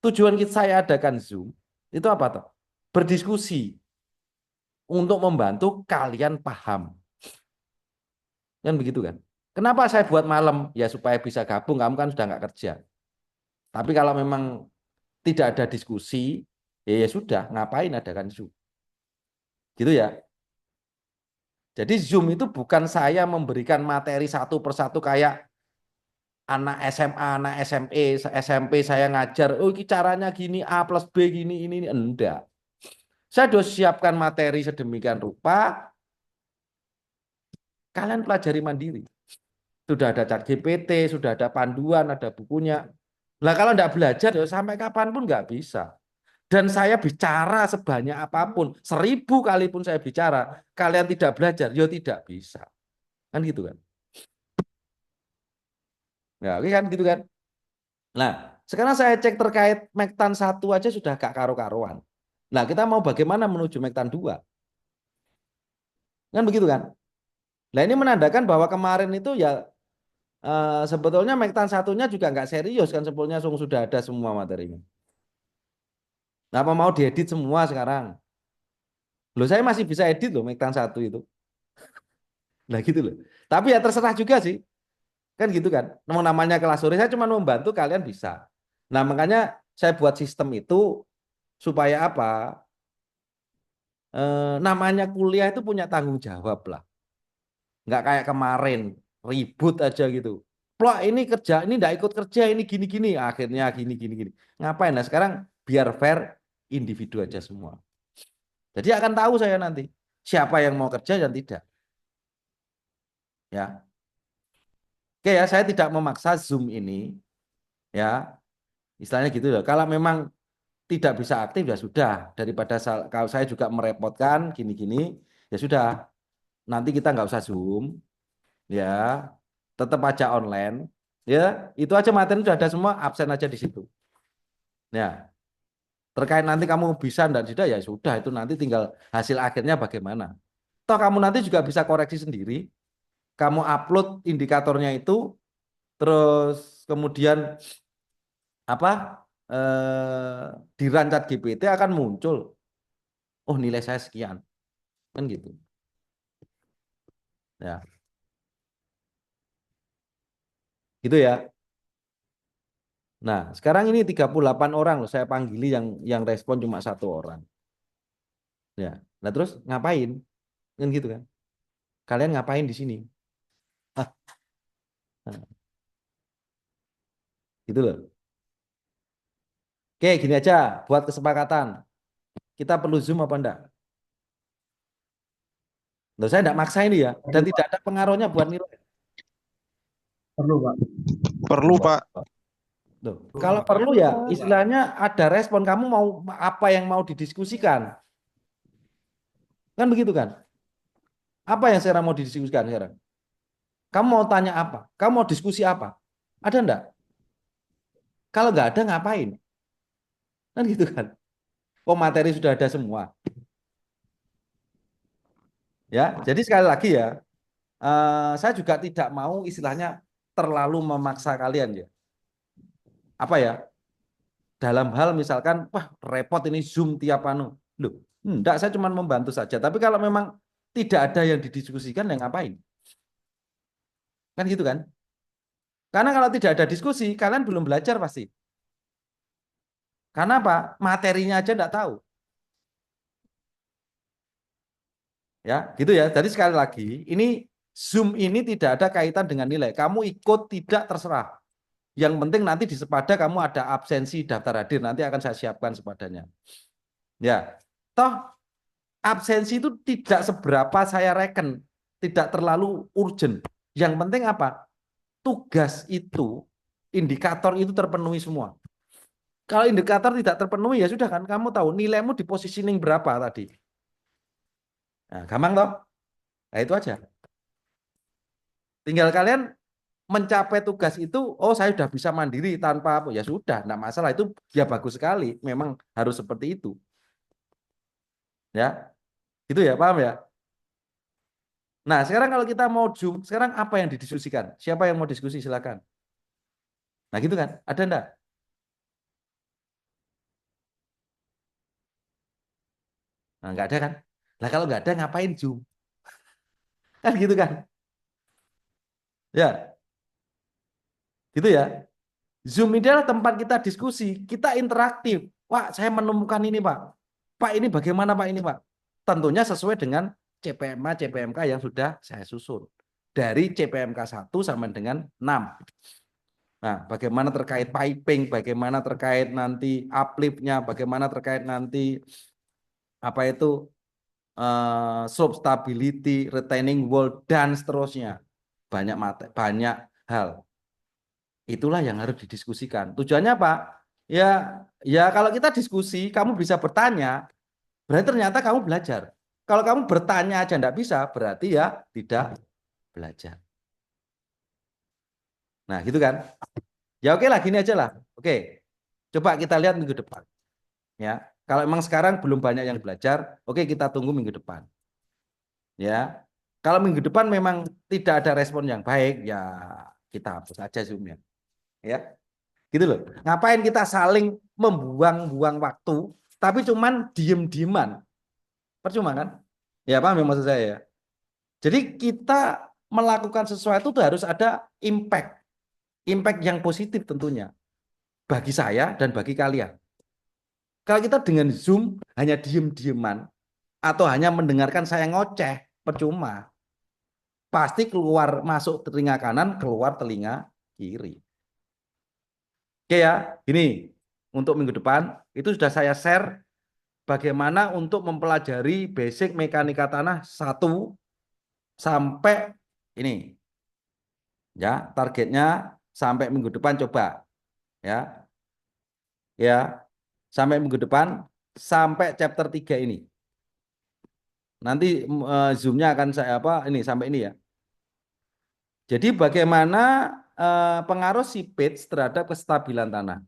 Tujuan kita saya adakan Zoom itu apa toh? Berdiskusi untuk membantu kalian paham. Kan begitu kan? Kenapa saya buat malam? Ya supaya bisa gabung, kamu kan sudah nggak kerja. Tapi kalau memang tidak ada diskusi, ya sudah, ngapain adakan Zoom? Gitu ya. Jadi Zoom itu bukan saya memberikan materi satu persatu kayak anak SMA, anak SMA, SMP saya ngajar, oh ini caranya gini, A plus B gini, ini, enggak. Saya sudah siapkan materi sedemikian rupa, kalian pelajari mandiri. Sudah ada chat GPT, sudah ada panduan, ada bukunya. Lah kalau enggak belajar, ya sampai kapanpun nggak bisa. Dan saya bicara sebanyak apapun, 1000 kali pun saya bicara, kalian tidak belajar, ya tidak bisa. Kan gitu kan? Ya, oke kan gitu kan? Nah, sekarang saya cek terkait Mektan 1 aja sudah gak karu-karuan. Nah, kita mau bagaimana menuju Mektan 2? Kan begitu kan? Nah, ini menandakan bahwa kemarin itu ya sebetulnya Mektan 1-nya juga nggak serius kan, sebetulnya sudah ada semua materinya. Nah, apa mau diedit semua sekarang? Loh, saya masih bisa edit loh Mektan 1 itu. Nah, gitu loh. Tapi ya terserah juga sih. Kan gitu kan. Namanya kelas sore saya cuma membantu kalian bisa. Nah, makanya saya buat sistem itu supaya apa? Namanya kuliah itu punya tanggung jawab lah. Nggak kayak kemarin ribut aja gitu. Plok ini kerja, ini nggak ikut kerja, ini gini-gini. Akhirnya gini-gini. Ngapain? Nah sekarang biar fair individu aja semua. Jadi akan tahu saya nanti siapa yang mau kerja dan tidak. Ya, oke ya, saya tidak memaksa Zoom ini. Ya, istilahnya gitu loh. Kalau memang tidak bisa aktif ya sudah. Daripada kalau saya juga merepotkan gini-gini, ya sudah. Nanti kita nggak usah Zoom. Ya, tetap aja online. Ya, itu aja materi sudah ada semua, absen aja di situ. Ya, terkait nanti kamu bisa dan tidak ya sudah, itu nanti tinggal hasil akhirnya bagaimana. Toh kamu nanti juga bisa koreksi sendiri. Kamu upload indikatornya itu, terus kemudian apa? Di Rancat GPT akan muncul. Oh, nilai saya sekian. Kan gitu. Ya, gitu ya. Nah, sekarang ini 38 orang loh saya panggili yang respon cuma 1 orang. Ya. Nah, terus ngapain? Kan gitu kan. Kalian ngapain di sini? Hah, Nah, gitu loh. Oke, gini aja buat kesepakatan. Kita perlu Zoom apa enggak? Loh, saya enggak maksa ini ya, dan Perlu, tidak Pak. ada pengaruhnya buat nilai. Perlu, Pak. Perlu, Pak. Loh, kalau perlu ya istilahnya ada respon kamu mau apa yang mau didiskusikan. Kan begitu kan? Apa yang sekarang mau didiskusikan sekarang? Kamu mau tanya apa? Kamu mau diskusi apa? Ada enggak? Kalau nggak ada ngapain? Kan gitu kan? Oh, materi sudah ada semua. Ya, jadi sekali lagi ya, saya juga tidak mau istilahnya terlalu memaksa kalian ya. Apa ya? Dalam hal misalkan, wah repot ini Zoom tiap anu. Loh, enggak, saya cuma membantu saja. Tapi kalau memang tidak ada yang didiskusikan, ya ngapain? Kan gitu kan? Karena kalau tidak ada diskusi, kalian belum belajar pasti. Karena apa? Materinya aja enggak tahu. Ya, gitu ya. Jadi sekali lagi, ini Zoom ini tidak ada kaitan dengan nilai. Kamu ikut tidak terserah. Yang penting nanti di sepada kamu ada absensi daftar hadir. Nanti akan saya siapkan sepadanya. Ya, toh absensi itu tidak seberapa saya reken. Tidak terlalu urgent. Yang penting apa? Tugas itu, indikator itu terpenuhi semua. Kalau indikator tidak terpenuhi ya sudah kan. Kamu tahu nilaimu di positioning berapa tadi. Nah, gampang toh? Nah, itu aja. Tinggal kalian mencapai tugas itu, oh saya sudah bisa mandiri tanpa apa, ya sudah, enggak masalah, itu ya bagus sekali, memang harus seperti itu. Ya, gitu ya, paham ya? Nah, sekarang kalau kita mau Zoom, sekarang apa yang didiskusikan? Siapa yang mau diskusi, silakan. Nah, gitu kan? Ada enggak? Nah, enggak ada kan? Nah, kalau enggak ada ngapain Zoom? Kan gitu kan? Ya, gitu ya. Zoom ini adalah tempat kita diskusi, kita interaktif. Wah, saya menemukan ini, Pak. Pak, ini bagaimana, Pak, ini, Pak? Tentunya sesuai dengan CPMA, CPMK yang sudah saya susun. Dari CPMK 1 sampai dengan 6. Nah, bagaimana terkait piping, bagaimana terkait nanti uplift-nya, bagaimana terkait nanti apa itu slope stability, retaining wall, dan seterusnya. Banyak hal. Itulah yang harus didiskusikan. Tujuannya apa? Ya, ya kalau kita diskusi, kamu bisa bertanya, berarti ternyata kamu belajar. Kalau kamu bertanya aja enggak bisa, berarti ya tidak belajar. Nah, gitu kan? Ya oke lah, gini aja lah. Oke, coba kita lihat minggu depan. Ya, kalau emang sekarang belum banyak yang belajar, oke kita tunggu minggu depan. Ya, kalau minggu depan memang tidak ada respon yang baik, ya kita hapus aja Zoom-nya. Ya, gitu loh. Ngapain kita saling membuang-buang waktu, tapi cuman diem-dieman. Percuma kan? Ya paham ya maksud saya ya. Jadi kita melakukan sesuatu itu harus ada impact. Impact yang positif tentunya. Bagi saya dan bagi kalian. Kalau kita dengan Zoom hanya diem-dieman atau hanya mendengarkan saya ngoceh, percuma. Pasti keluar masuk telinga kanan, keluar telinga kiri. Oke ya, ini untuk minggu depan itu sudah saya share bagaimana untuk mempelajari basic mekanika tanah 1 sampai ini. Ya, targetnya sampai minggu depan coba ya. Ya, sampai minggu depan sampai chapter 3 ini. Nanti Zoom-nya akan saya apa ini sampai ini ya. Jadi bagaimana pengaruh si pitch terhadap kestabilan tanah.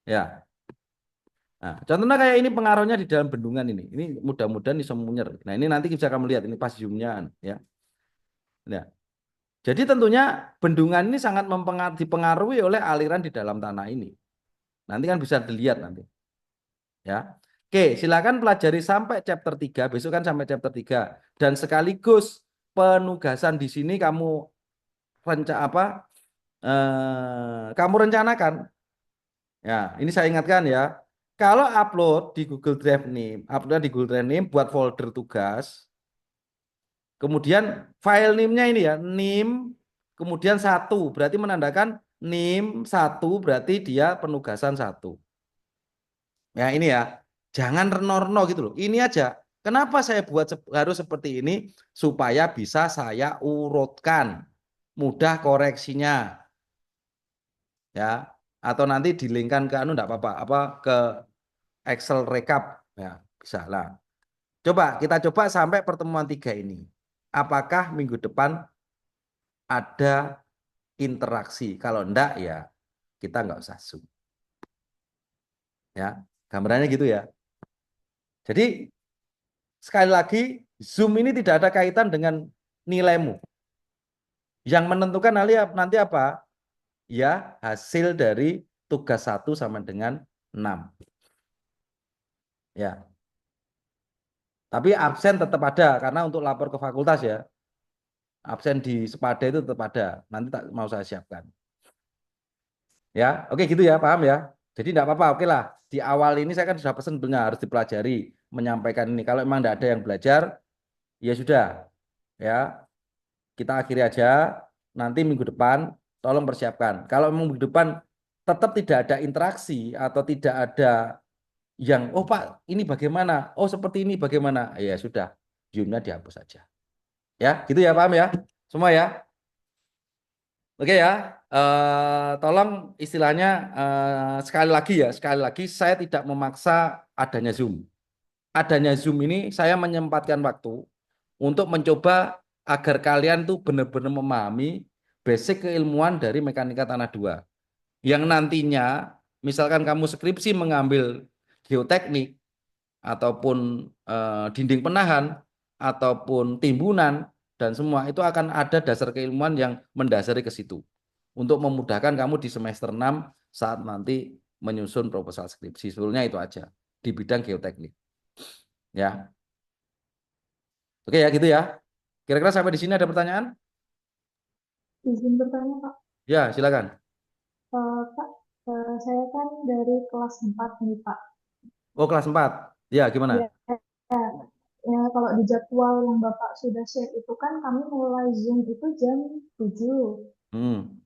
Ya. Nah, contohnya kayak ini pengaruhnya di dalam bendungan ini. Ini mudah-mudahan bisa munyer. Nah, ini nanti bisa kamu lihat ini pas zoomnya ya. Nah, jadi tentunya bendungan ini sangat dipengaruhi oleh aliran di dalam tanah ini. Nanti kan bisa dilihat nanti. Ya. Oke, silakan pelajari sampai chapter 3, besok kan sampai chapter 3. Dan sekaligus penugasan di sini kamu kamu rencanakan. Ya, ini saya ingatkan ya. Kalau upload di Google Drive nih, upload di Google Drive nih buat folder tugas. Kemudian file name-nya ini ya, name kemudian 1 berarti menandakan NIM 1 berarti dia penugasan 1. Ya ini ya, jangan reno-reno gitu loh. Ini aja. Kenapa saya buat harus seperti ini? Supaya bisa saya urutkan, mudah koreksinya, ya. Atau nanti dilingkan ke anu enggak apa-apa, apa ke Excel recap, ya bisa lah. Coba kita coba sampai pertemuan 3 ini. Apakah minggu depan ada interaksi? Kalau enggak ya kita nggak usah Zoom. Ya, gambarannya gitu ya. Jadi sekali lagi, Zoom ini tidak ada kaitan dengan nilaimu. Yang menentukan nanti apa? Ya, hasil dari tugas 1 sama dengan 6. Ya. Tapi absen tetap ada, karena untuk lapor ke fakultas ya. Absen di Sepada itu tetap ada. Nanti tak mau saya siapkan. Ya, oke gitu ya, paham ya? Jadi tidak apa-apa, oke lah. Di awal ini saya kan sudah pesan benar harus dipelajari, menyampaikan ini. Kalau memang tidak ada yang belajar, ya sudah. Ya, kita akhiri aja. Nanti minggu depan tolong persiapkan. Kalau minggu depan tetap tidak ada interaksi atau tidak ada yang oh Pak ini bagaimana? Oh seperti ini bagaimana? Ya sudah, Zoom-nya dihapus saja. Ya, gitu ya, paham ya? Semua ya? Oke ya. Tolong istilahnya sekali lagi saya tidak memaksa adanya Zoom. Adanya Zoom ini saya menyempatkan waktu untuk mencoba agar kalian tuh benar-benar memahami basic keilmuan dari mekanika tanah 2. Yang nantinya misalkan kamu skripsi mengambil geoteknik ataupun dinding penahan ataupun timbunan dan semua itu akan ada dasar keilmuan yang mendasari ke situ untuk memudahkan kamu di semester 6 saat nanti menyusun proposal skripsi. Sebetulnya itu aja di bidang geoteknik. Ya. Oke ya gitu ya. Kira-kira sampai di sini ada pertanyaan? Izin bertanya, Pak. Ya, silakan. Pak, saya kan dari kelas 4 nih, Pak. Oh, kelas 4. Ya, gimana? Ya, ya, kalau di jadwal yang Bapak sudah share itu kan kami mulai Zoom itu jam 7. Hmm.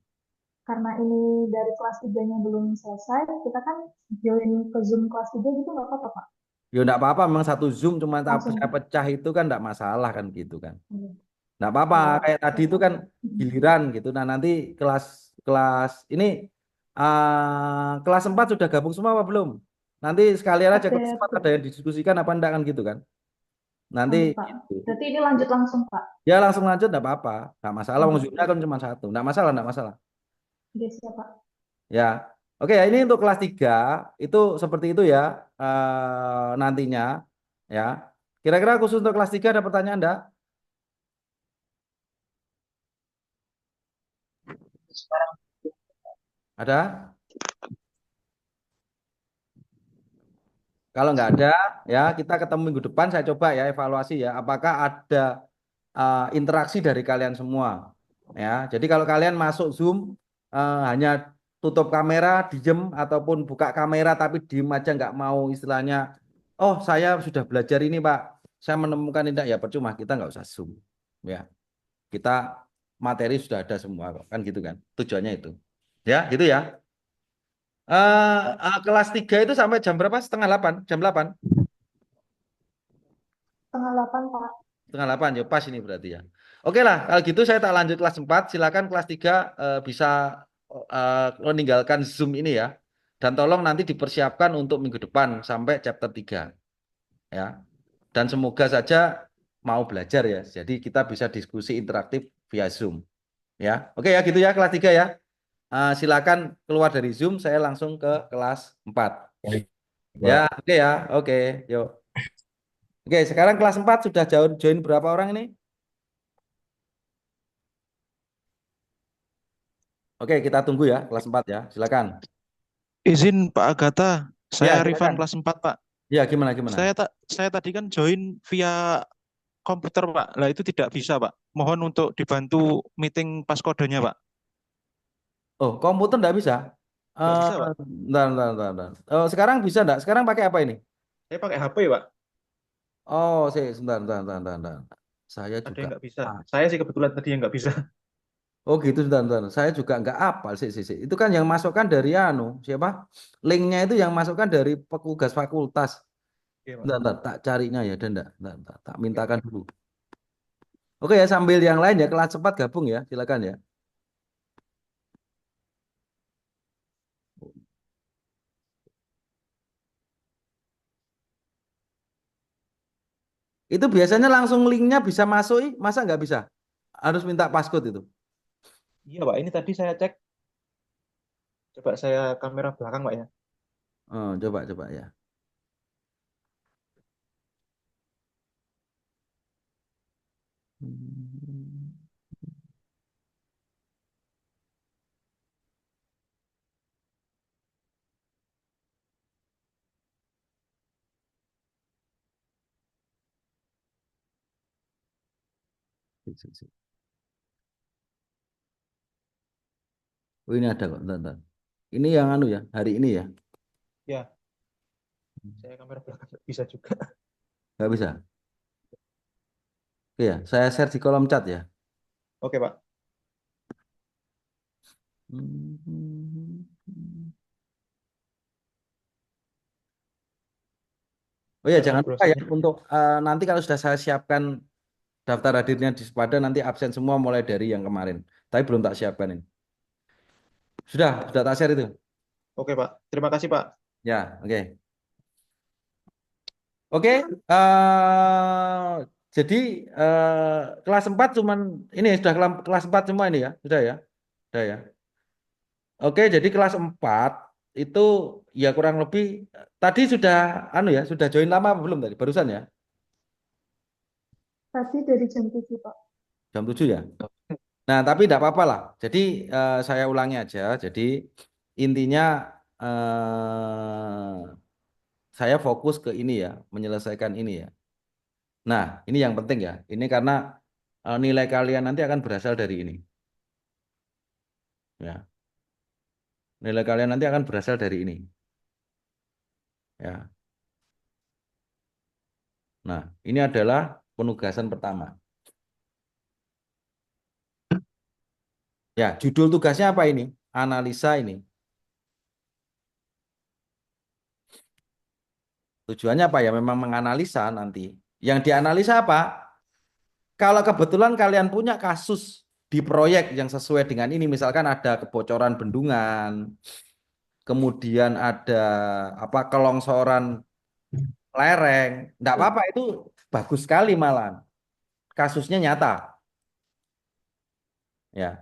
Karena ini dari kelas 3-nya belum selesai, kita kan join ke Zoom kelas 3 gitu nggak apa-apa, Pak? Ya enggak apa-apa, memang satu Zoom cuma Langsung. saya pecah itu kan enggak masalah kan gitu kan. Iya. Enggak apa-apa, Oh, kayak tadi itu kan giliran gitu. Nah, nanti kelas kelas ini kelas 4 sudah gabung semua apa belum? Nanti sekalian aja kelas 4 ada yang didiskusikan apa enggak kan gitu kan. Nanti Oh, Pak. gitu. Berarti ini lanjut langsung, Pak. Ya langsung lanjut enggak apa-apa. Enggak masalah, wong Zoom-nya kan cuma satu. Enggak masalah, enggak masalah. Oke, siap, Pak. Ya. Oke ya, ini untuk kelas 3 itu seperti itu ya nantinya ya. Kira-kira khusus untuk kelas 3 ada pertanyaan enggak? Sekarang Ada? Kalau nggak ada, ya kita ketemu minggu depan. Saya coba ya evaluasi ya. Apakah ada interaksi dari kalian semua? Ya. Jadi kalau kalian masuk Zoom hanya tutup kamera, diem ataupun buka kamera tapi diem aja nggak mau istilahnya. Oh saya sudah belajar ini Pak. Saya menemukan tidak ya percuma. Kita nggak usah Zoom. Ya. Kita materi sudah ada semua kok. Kan gitu kan. Tujuannya itu. Ya gitu ya. Kelas 3 itu sampai jam berapa? Setengah 8, jam 8. Setengah 8, Pak. Setengah 8 ya pas ini berarti ya. Oke lah, kalau gitu saya tak lanjut kelas 4. Silakan kelas 3 bisa meninggalkan Zoom ini ya. Dan tolong nanti dipersiapkan untuk minggu depan sampai chapter 3 ya. Dan semoga saja mau belajar ya. Jadi kita bisa diskusi interaktif via Zoom ya. Oke ya gitu ya kelas 3 ya. Silakan keluar dari Zoom, saya langsung ke kelas 4. Ya, oke ya. Oke, yuk. Oke, sekarang kelas 4 sudah join berapa orang ini? Oke, kita tunggu ya kelas 4 ya. Silakan. Izin Pak Agatha, Ya, saya Rifan silakan. kelas 4 Pak. Ya, gimana gimana? Saya tadi kan join via komputer Pak. Lah itu tidak bisa Pak. Mohon untuk dibantu meeting pas kodenya Pak. Oh, komputer enggak bisa? Nggak bisa Pak. Bentar. Oh, sekarang bisa enggak? Sekarang pakai apa ini? Saya pakai HP Pak. Oh, sebentar. Saya Ada juga. yang nggak bisa. Saya sih kebetulan tadi yang nggak bisa. Oh gitu, bentar. Saya juga nggak apal sih. Itu kan yang masukkan dari anu, siapa? Linknya itu yang masukkan dari petugas fakultas. Oke, Pak. Bentar, tak carinya ya, dan tak Oke, mintakan Pak. dulu. Oke ya, sambil yang lain ya, kelas 4 gabung ya, silakan ya. Itu biasanya langsung linknya bisa masuk, masa nggak bisa? Harus minta passcode itu. Iya, Pak. Ini tadi saya cek. Coba saya kamera belakang, Pak ya. Oh, coba ya. Hmm. Sip. Oh, ini ada kok, bentar. Ini yang anu ya, hari ini ya. Ya, saya kamera belakang bisa juga. Nggak bisa. Oke ya, saya share di kolom chat ya. Oke, Pak. Hmm. Oh ya, Mana jangan lupa ya browsernya? untuk nanti kalau sudah saya siapkan daftar hadirnya di Sepada nanti absen semua mulai dari yang kemarin. Tapi belum tak siapkan ini. Sudah tak share itu. Oke, Pak. Terima kasih, Pak. Ya, oke. Oke, jadi kelas 4 cuman ini sudah kelas 4 semua ini ya. Sudah ya. Sudah ya. Oke, jadi kelas 4 itu ya kurang lebih tadi sudah anu ya, sudah join lama apa belum tadi? Barusan ya, Tadi dari jam 7, Pak. jam 7 ya. Nah, tapi tidak apa-apa lah. Jadi saya ulangi aja. Jadi intinya saya fokus ke ini ya, menyelesaikan ini ya. Nah, ini yang penting ya. Ini karena nilai kalian nanti akan berasal dari ini. Ya, nilai kalian nanti akan berasal dari ini. Ya. Nah, ini adalah penugasan pertama. Ya, judul tugasnya apa ini? Analisa ini. Tujuannya apa ya? Memang menganalisa nanti. Yang dianalisa apa? Kalau kebetulan kalian punya kasus di proyek yang sesuai dengan ini, misalkan ada kebocoran bendungan, kemudian ada apa kelongsoran lereng, enggak apa-apa itu bagus sekali malah. Kasusnya nyata, ya.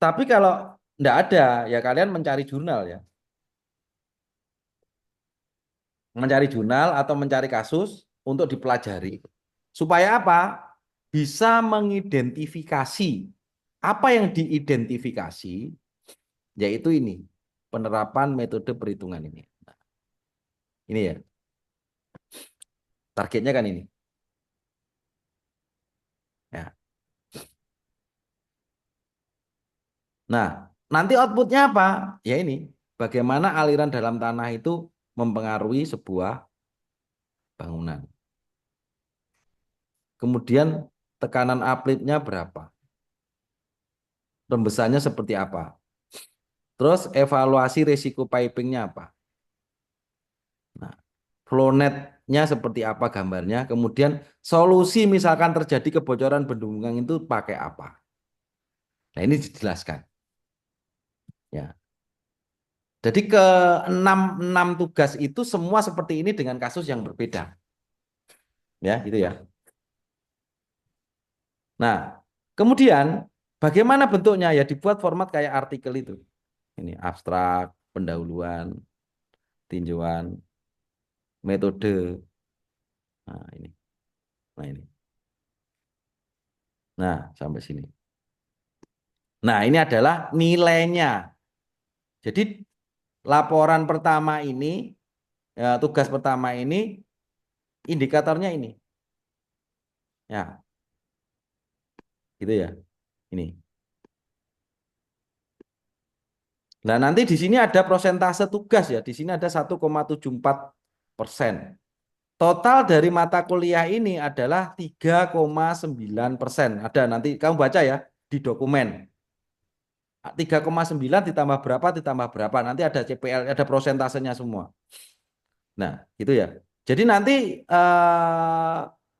Tapi kalau enggak ada, ya kalian mencari jurnal ya. Mencari jurnal atau mencari kasus untuk dipelajari. Supaya apa? Bisa mengidentifikasi apa yang diidentifikasi, yaitu ini penerapan metode perhitungan ini. Nah, ini ya, targetnya kan ini. Ya. Nah, nanti outputnya apa? Ya ini, bagaimana aliran dalam tanah itu mempengaruhi sebuah bangunan. Kemudian tekanan upliftnya berapa? Rembesannya seperti apa? Terus evaluasi risiko pipingnya apa? Nah, flownet-nya seperti apa gambarnya? Kemudian solusi misalkan terjadi kebocoran bendungan itu pakai apa? Nah, ini dijelaskan. Ya. Jadi ke enam tugas itu semua seperti ini dengan kasus yang berbeda. Ya, gitu ya. Nah, kemudian bagaimana bentuknya? Ya dibuat format kayak artikel itu. Ini abstrak, pendahuluan, tinjauan, metode. Nah, ini. Nah, ini. Nah, sampai sini. Nah, ini adalah nilainya. Jadi laporan pertama ini, ya, tugas pertama ini, indikatornya ini. Ya, gitu ya. Ini. Nah, nanti di sini ada prosentase tugas ya. Di sini ada 1,74%. Total dari mata kuliah ini adalah 3,9%. Ada nanti kamu baca ya. di dokumen. 3,9 ditambah berapa, nanti ada CPL, ada prosentasenya semua. Nah, gitu ya. Jadi nanti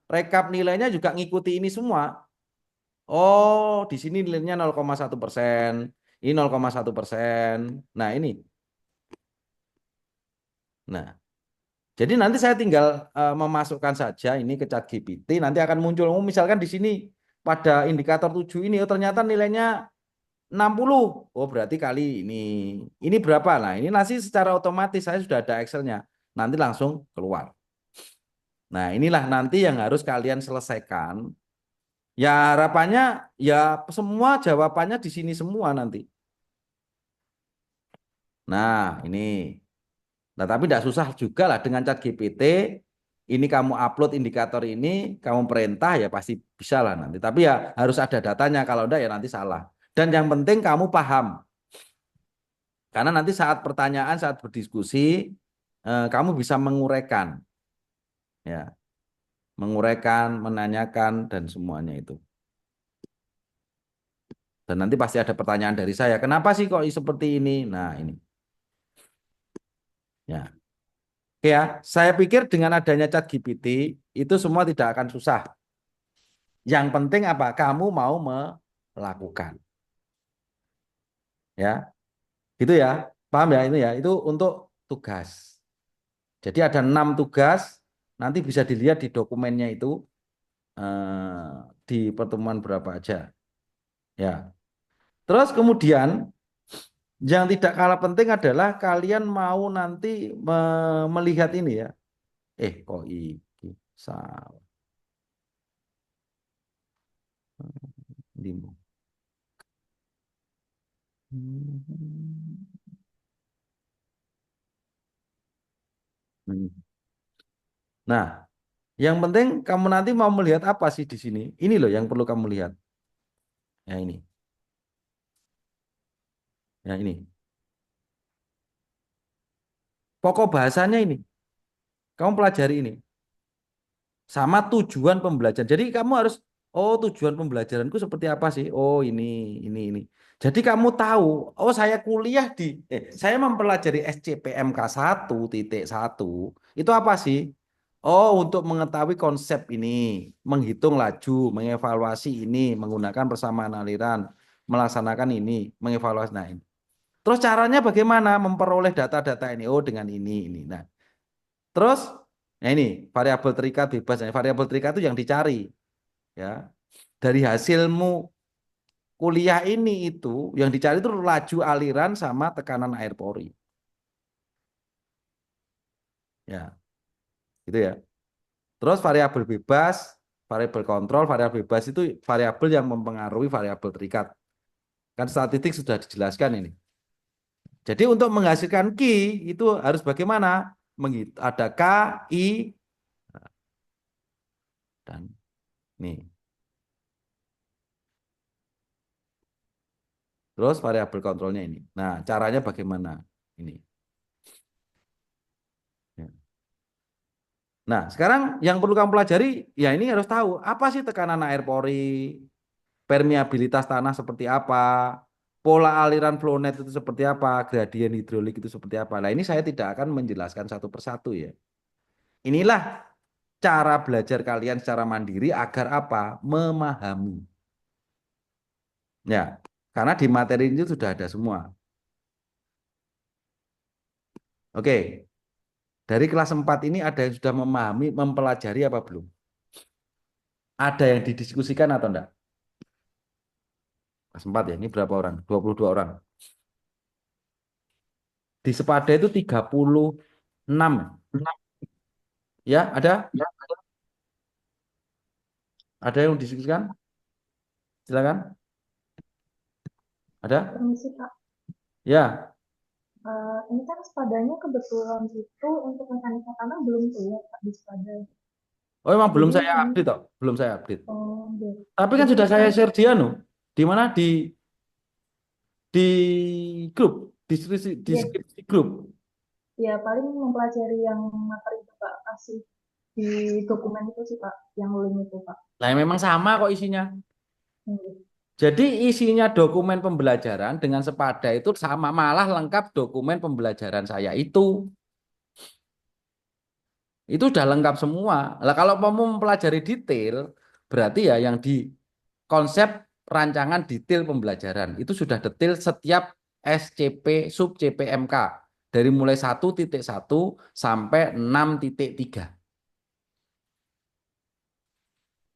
rekap nilainya juga ngikuti ini semua. Oh, di sini nilainya 0,1%, ini 0,1%. Nah, ini. Nah, jadi nanti saya tinggal memasukkan saja ini ke ChatGPT, nanti akan muncul. Oh, misalkan di sini pada indikator 7 ini, oh ternyata nilainya 60. Oh, berarti kali ini. Ini berapa? Nah, ini nanti secara otomatis saya sudah ada Excel-nya. Nanti langsung keluar. Nah, inilah nanti yang harus kalian selesaikan. Ya, harapannya ya semua jawabannya di sini semua nanti. Nah, ini. Nah, tapi tidak susah juga lah dengan ChatGPT. Ini kamu upload indikator ini, kamu perintah ya pasti bisa lah nanti. Tapi ya harus ada datanya. Kalau enggak ya nanti salah. Dan yang penting kamu paham. Karena nanti saat pertanyaan, saat berdiskusi, kamu bisa menguraikan, ya, menguraikan, menanyakan dan semuanya itu. Dan nanti pasti ada pertanyaan dari saya. Kenapa sih kok seperti ini? Nah ini, ya, oke ya. Saya pikir dengan adanya ChatGPT itu semua tidak akan susah. Yang penting apa? Kamu mau melakukan, ya, gitu ya. Paham ya ini ya? Itu untuk tugas. Jadi ada 6 tugas. Nanti bisa dilihat di dokumennya itu. Di pertemuan berapa aja ya. Terus kemudian yang tidak kalah penting adalah kalian mau nanti melihat ini ya. Kok iki salah. Limo. Nah, yang penting kamu nanti mau melihat apa sih di sini? Ini loh yang perlu kamu lihat. Ya ini. Ya ini. Pokok bahasanya ini. Kamu pelajari ini. Sama tujuan pembelajaran. Jadi kamu harus, oh tujuan pembelajaranku seperti apa sih? Oh ini. Jadi kamu tahu, oh saya kuliah saya mempelajari SCPMK 1.1, itu apa sih? Oh untuk mengetahui konsep ini, menghitung laju, mengevaluasi ini, menggunakan persamaan aliran, melaksanakan ini, mengevaluasi. Nah ini. Terus caranya bagaimana memperoleh data-data ini? Oh dengan ini. Nah. Terus, nah ini variabel terikat bebas. Nah, variabel terikat itu yang dicari, ya. Dari hasilmu kuliah ini itu yang dicari itu laju aliran sama tekanan air pori, ya, gitu ya. Terus variabel bebas, variabel kontrol, variabel bebas itu variabel yang mempengaruhi variabel terikat. Kan statistik sudah dijelaskan ini. Jadi untuk menghasilkan key itu harus bagaimana? Ada K, I, dan nih. Terus variabel kontrolnya ini. Nah, caranya bagaimana? Ini. Ya. Nah, sekarang yang perlu kamu pelajari, ya ini harus tahu apa sih tekanan air pori, permeabilitas tanah seperti apa, pola aliran flow net itu seperti apa, gradien hidrolik itu seperti apa. Nah, ini saya tidak akan menjelaskan satu persatu ya. Inilah cara belajar kalian secara mandiri agar apa? Memahami. Ya, karena di materi itu sudah ada semua. Oke, dari kelas 4 ini ada yang sudah memahami, mempelajari apa belum? Ada yang didiskusikan atau enggak? Kelas 4 ya, ini berapa orang? 22 orang. Di Sepada itu 36. Ya, ada? Ada yang didiskusikan? Silakan. Ada? Permisi Kak. Ya. Ini kan sepadanya kebetulan itu untuk mekanika tanah belum keluar Kak di sepada. Oh, emang belum Jadi saya kami, update toh? Belum saya update. gitu. Tapi kan Jadi sudah saya kami share di anu. Di mana? Di grup, ya, deskripsi grup. ya paling mempelajari yang materi Bapak kasih di dokumen itu sih Pak, yang link itu Pak. Lah memang sama kok isinya. Hmm. Jadi isinya dokumen pembelajaran dengan sepada itu sama, malah lengkap dokumen pembelajaran saya itu. Itu udah lengkap semua. Lah kalau mau mempelajari detail, berarti ya yang di konsep rancangan detail pembelajaran itu sudah detail setiap SCP sub CPMK dari mulai 1.1 sampai 6.3.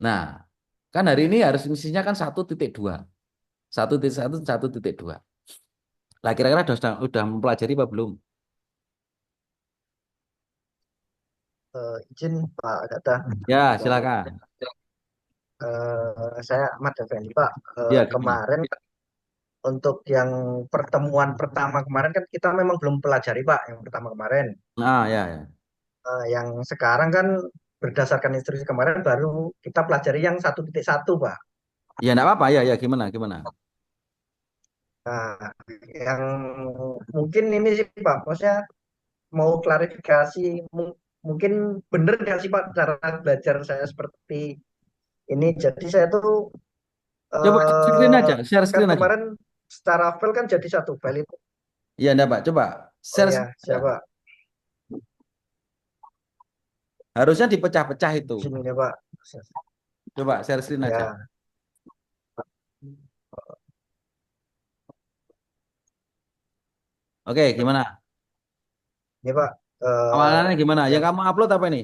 Nah, kan hari ini harus isinya kan 1.2. 1.1, 1.2. Lah kira-kira udah mempelajari apa belum? Izin Pak Gata. Ya, silakan. Saya Ahmad Effendi Pak. Ya, gimana? Kemarin untuk yang pertemuan pertama kemarin kan kita memang belum pelajari Pak yang pertama kemarin. Nah, ya, ya. Yang sekarang kan berdasarkan instruksi kemarin baru kita pelajari yang 1.1 Pak. Ya, enggak apa-apa. Ya, ya, gimana, gimana? Nah, yang mungkin ini sih Pak, maksudnya mau klarifikasi, mungkin bener nggak sih Pak cara belajar saya seperti ini. Jadi saya tuh Coba screen eh aja, share kan screen aja. kemarin secara file kan jadi satu file itu. Iya, enggak, Pak. Coba Oh share ya, screen aja. siapa? Harusnya dipecah-pecah itu. Sini nih Pak. Coba share screen aja. Ya, Oke, gimana? ini Pak. Awalannya gimana? Yang Yang kamu upload apa ini?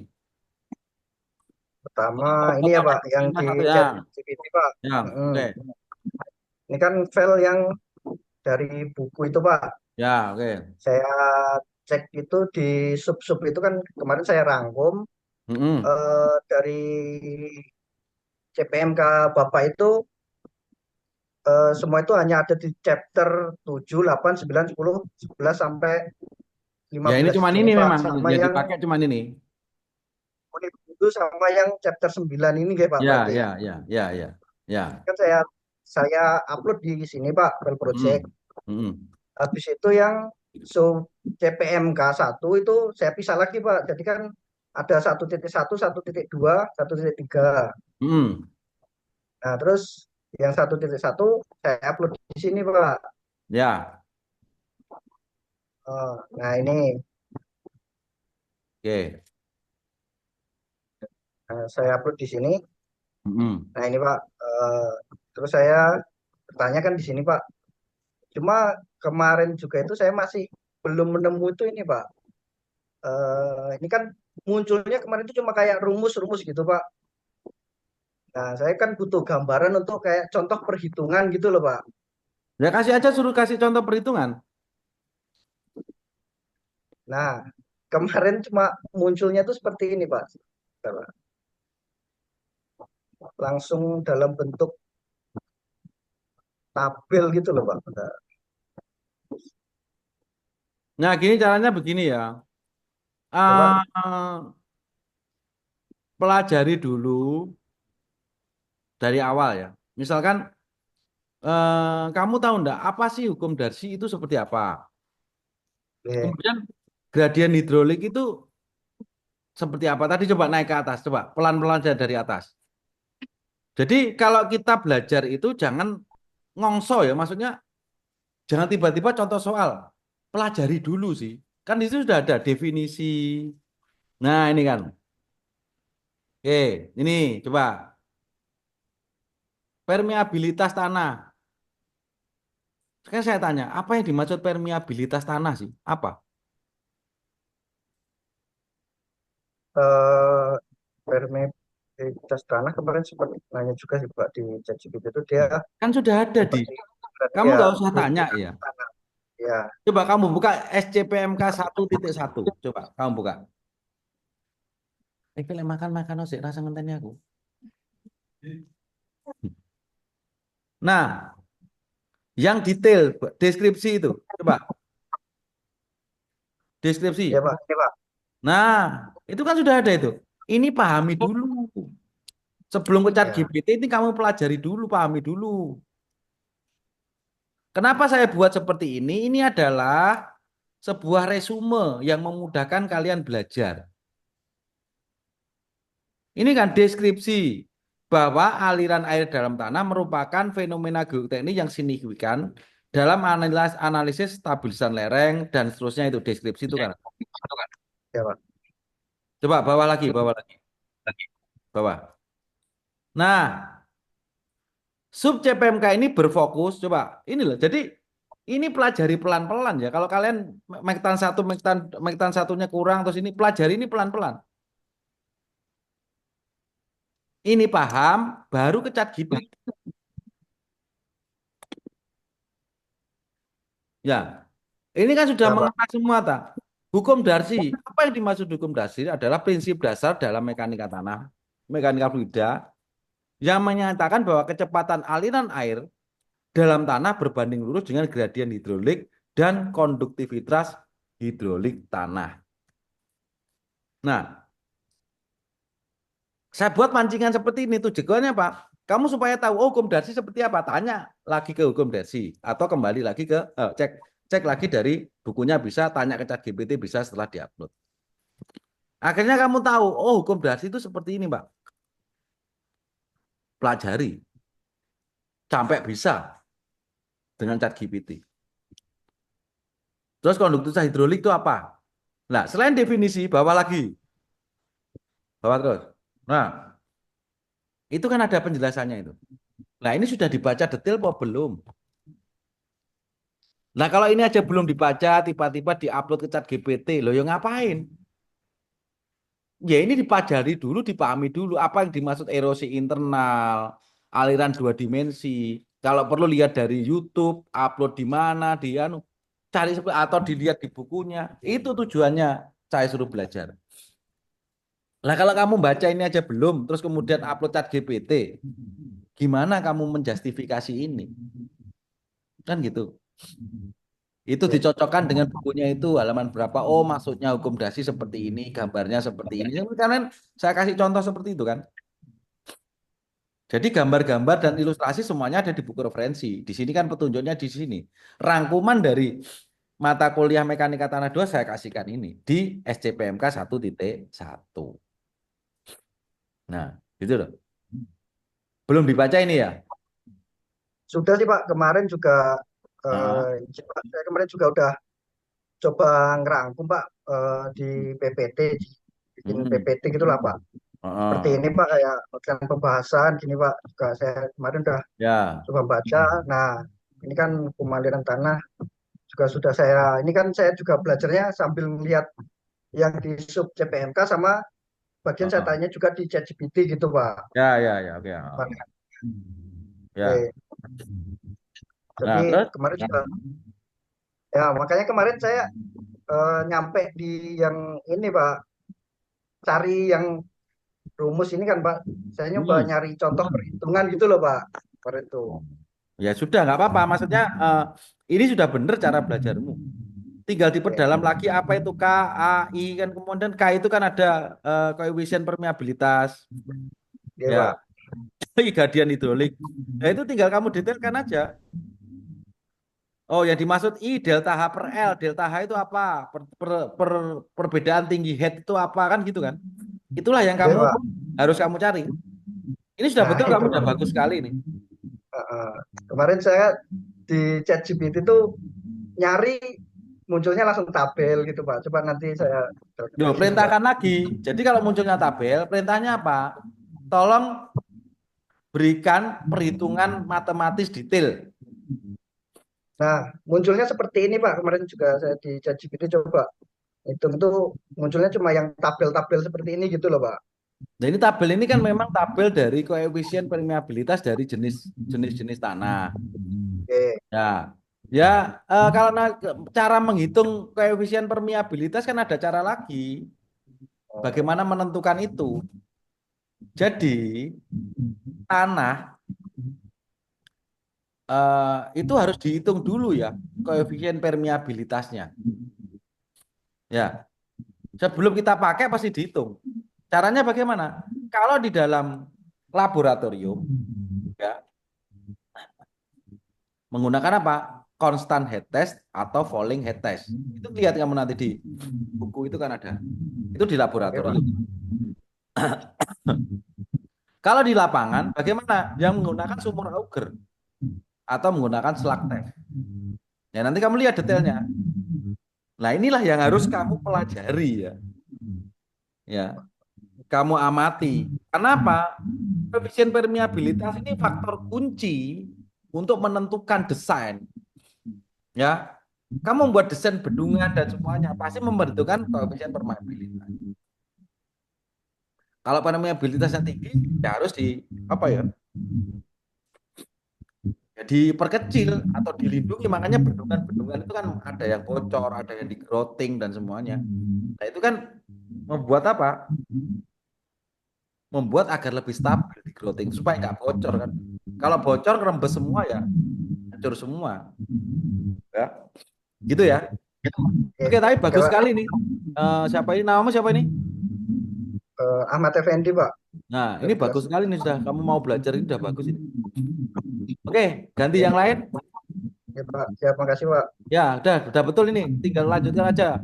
pertama ini Upload ya apa? Pak, yang Lima di satu ya. chat GPT Pak. Ya, Mm-mm. oke. Ini kan file yang dari buku itu Pak. Ya, oke. Saya cek itu di sub-sub itu kan kemarin saya rangkum Mm-mm. dari CPMK Bapak itu semua itu hanya ada di chapter 7, 8, 9, 10, 11 sampai Ya, ini 15 cuman sini ini Pak. memang Sama yang yang dipakai cuman ini. itu sama yang chapter 9 ini kayak Pak Ya, berarti ya. ya, ya, ya, ya. Ya. Kan saya upload di sini Pak, file project. Mm. Mm. Habis itu yang CPMK 1 itu saya pisah lagi Pak. Jadi kan ada 1.1, 1.2, 1.3. Mm. Nah, terus yang 1.1 saya upload di sini Pak. Ya, Nah, ini oke. saya upload di sini. Mm. Nah, ini Pak. Terus saya bertanya kan di sini Pak. Cuma kemarin juga itu saya masih belum menemu itu ini Pak. Ini kan munculnya kemarin itu cuma kayak rumus-rumus gitu Pak. Nah, saya kan butuh gambaran untuk kayak contoh perhitungan gitu loh Pak. Ya kasih aja, suruh kasih contoh perhitungan. Nah, kemarin cuma munculnya tuh seperti ini Pak. Bentar, Pak. Langsung dalam bentuk tabel gitu loh Pak. Bentar. Nah, gini caranya begini ya. Ya, Pak. Pelajari dulu dari awal ya. Misalkan kamu tahu enggak apa sih hukum Darcy itu seperti apa? Oke. Kemudian gradien hidrolik itu seperti apa? Tadi coba naik ke atas, coba pelan-pelan aja dari atas. Jadi kalau kita belajar itu jangan ngongso ya, maksudnya jangan tiba-tiba contoh soal. Pelajari dulu sih. Kan di situ sudah ada definisi. Nah, ini kan. Oke, ini coba permeabilitas tanah. Sekarang saya tanya, apa yang dimaksud permeabilitas tanah sih? Apa? Eh, permeabilitas tanah kemarin sempat nanya juga sih Pak di ChatGPT itu dia Kan sudah ada di. seperti Kamu ya nggak usah tanya hubungan ya. tanah. Ya, Coba kamu buka SCPMK 1.1. Coba kamu buka. Pilih makan sih rasa ngenteni aku. Nah, yang detail deskripsi itu. Coba ya deskripsi. Pak, ya Pak. Nah, itu kan sudah ada itu. Ini pahami dulu. Sebelum ke chat Ya. GPT ini kamu pelajari dulu, pahami dulu. Kenapa saya buat seperti ini? Ini adalah sebuah resume yang memudahkan kalian belajar. Ini kan deskripsi. bahwa aliran air dalam tanah merupakan fenomena geoteknik yang signifikan dalam analisis stabilisan lereng dan seterusnya itu deskripsi itu kan. Ya, Pak. Coba bawah lagi, bawah. Nah, sub CPMK ini berfokus, coba ini loh. Jadi ini pelajari pelan-pelan ya. Kalau kalian mektan satunya kurang terus ini pelajari ini pelan-pelan. Ini paham, baru ke ChatGPT. Ya, ini kan sudah Ya, Pak. mengena semua tak. Hukum Darcy, apa yang dimaksud hukum Darcy adalah prinsip dasar dalam mekanika tanah, mekanika fluida, yang menyatakan bahwa kecepatan aliran air dalam tanah berbanding lurus dengan gradien hidrolik dan konduktivitas hidrolik tanah. Nah, saya buat pancingan seperti ini tujuannya Pak. Kamu supaya tahu hukum Darcy seperti apa, tanya lagi ke hukum Darcy atau kembali lagi ke cek lagi dari bukunya bisa, tanya ke ChatGPT bisa setelah diupload. Akhirnya kamu tahu, oh hukum Darcy itu seperti ini Pak. Pelajari. Sampai bisa dengan ChatGPT. Terus konduktivitas hidrolik itu apa? Nah, selain definisi, bawa lagi. Bawa terus. Nah, itu kan ada penjelasannya itu. Nah, ini sudah dibaca detail apa belum? Nah, kalau ini aja belum dibaca, tiba-tiba diupload ke ChatGPT, loh ya ngapain? Ya ini dipelajari dulu, dipahami dulu apa yang dimaksud erosi internal, aliran dua dimensi. Kalau perlu lihat dari YouTube, upload di mana, cari atau dilihat di bukunya. Itu tujuannya saya suruh belajar. Nah, kalau kamu baca ini aja belum, terus kemudian upload ChatGPT, gimana kamu menjustifikasi ini? Kan gitu. Itu dicocokkan dengan bukunya itu halaman berapa. Oh, maksudnya hukum Darcy seperti ini, gambarnya seperti ini. Kan saya kasih contoh seperti itu kan. Jadi gambar-gambar dan ilustrasi semuanya ada di buku referensi. Di sini kan petunjuknya di sini. Rangkuman dari mata kuliah Mekanika Tanah 2 saya kasihkan ini di SCPMK 1.1. Nah, gitu loh. Belum dibaca ini ya? Sudah sih Pak, kemarin juga saya kemarin juga udah coba ngerangkum Pak di PPT, bikin PPT gitulah Pak. Seperti ini Pak, kayak bagian pembahasan gini Pak, juga saya kemarin udah Ya. coba baca. Nah, ini kan pemaliran tanah juga sudah ini kan saya juga belajarnya sambil melihat yang di sub CPMK sama bagian saya tanya juga di ChatGPT gitu Pak. Ya, ya, ya, oke. Ya. Oke. Jadi Nah, terus? kemarin juga, ya makanya kemarin saya nyampe di yang ini Pak, cari yang rumus ini kan Pak, saya nyoba nyari contoh perhitungan gitu loh Pak, kemarin itu. Ya sudah, nggak apa-apa. Maksudnya ini sudah benar cara belajarmu. Tinggal diperdalam lagi apa itu K, A, I kan kemudian K itu kan ada koefisien permeabilitas, Ya ya, Pak. I gradien hidrolik. Nah itu tinggal kamu detailkan aja. Oh, yang dimaksud I delta H per L, delta H itu apa? Perbedaan tinggi head itu apa kan gitu kan? Itulah yang Ya Pak. harus kamu cari. Ini sudah Nah betul, itu kamu sudah Pak. bagus sekali nih. Kemarin saya di ChatGPT itu nyari munculnya langsung tabel gitu Pak. Coba nanti saya Yo, perintahkan lagi. Jadi kalau munculnya tabel, perintahnya apa? Tolong berikan perhitungan matematis detail. Nah, munculnya seperti ini Pak. Kemarin juga saya di ChatGPT coba hitung itu munculnya cuma yang tabel-tabel seperti ini gitu loh Pak. Nah, ini tabel ini kan memang tabel dari koefisien permeabilitas dari jenis-jenis tanah. Oke. Ya, ya kalau cara menghitung koefisien permeabilitas kan ada cara lagi. Bagaimana menentukan itu? Jadi tanah itu harus dihitung dulu ya koefisien permeabilitasnya. Ya, sebelum kita pakai pasti dihitung. Caranya bagaimana? Kalau di dalam laboratorium, ya menggunakan apa? Constant head test atau falling head test. Itu lihat kamu nanti di buku itu kan ada. Itu di laboratorium. Kalau di lapangan, bagaimana? Yang menggunakan sumur auger atau menggunakan slug test. Ya nanti kamu lihat detailnya. Nah inilah yang harus kamu pelajari ya. Ya, kamu amati. Kenapa? Koefisien permeabilitas ini faktor kunci untuk menentukan desain. Ya, kamu membuat desain bendungan dan semuanya pasti membutuhkan koefisien permeabilitas. Kalau permeabilitasnya tinggi, ya harus di apa ya? Ya diperkecil atau dilindungi. Makanya bendungan-bendungan itu kan ada yang bocor, ada yang di grouting dan semuanya. Nah itu kan membuat apa? Membuat agar lebih stabil di grouting supaya nggak bocor kan. Kalau bocor rembes semua ya hancur semua. Ya, gitu ya. Oke, Oke, tapi oke bagus Pak. sekali nih. Siapa ini? Namamu siapa ini? Ahmad Effendi Pak. Nah, ini 2011. bagus sekali nih sudah. Kamu mau belajar ini sudah bagus ini. Oke, ganti yang lain. Ya Pak, ya makasih Pak. Ya, udah betul ini. Tinggal lanjutkan aja.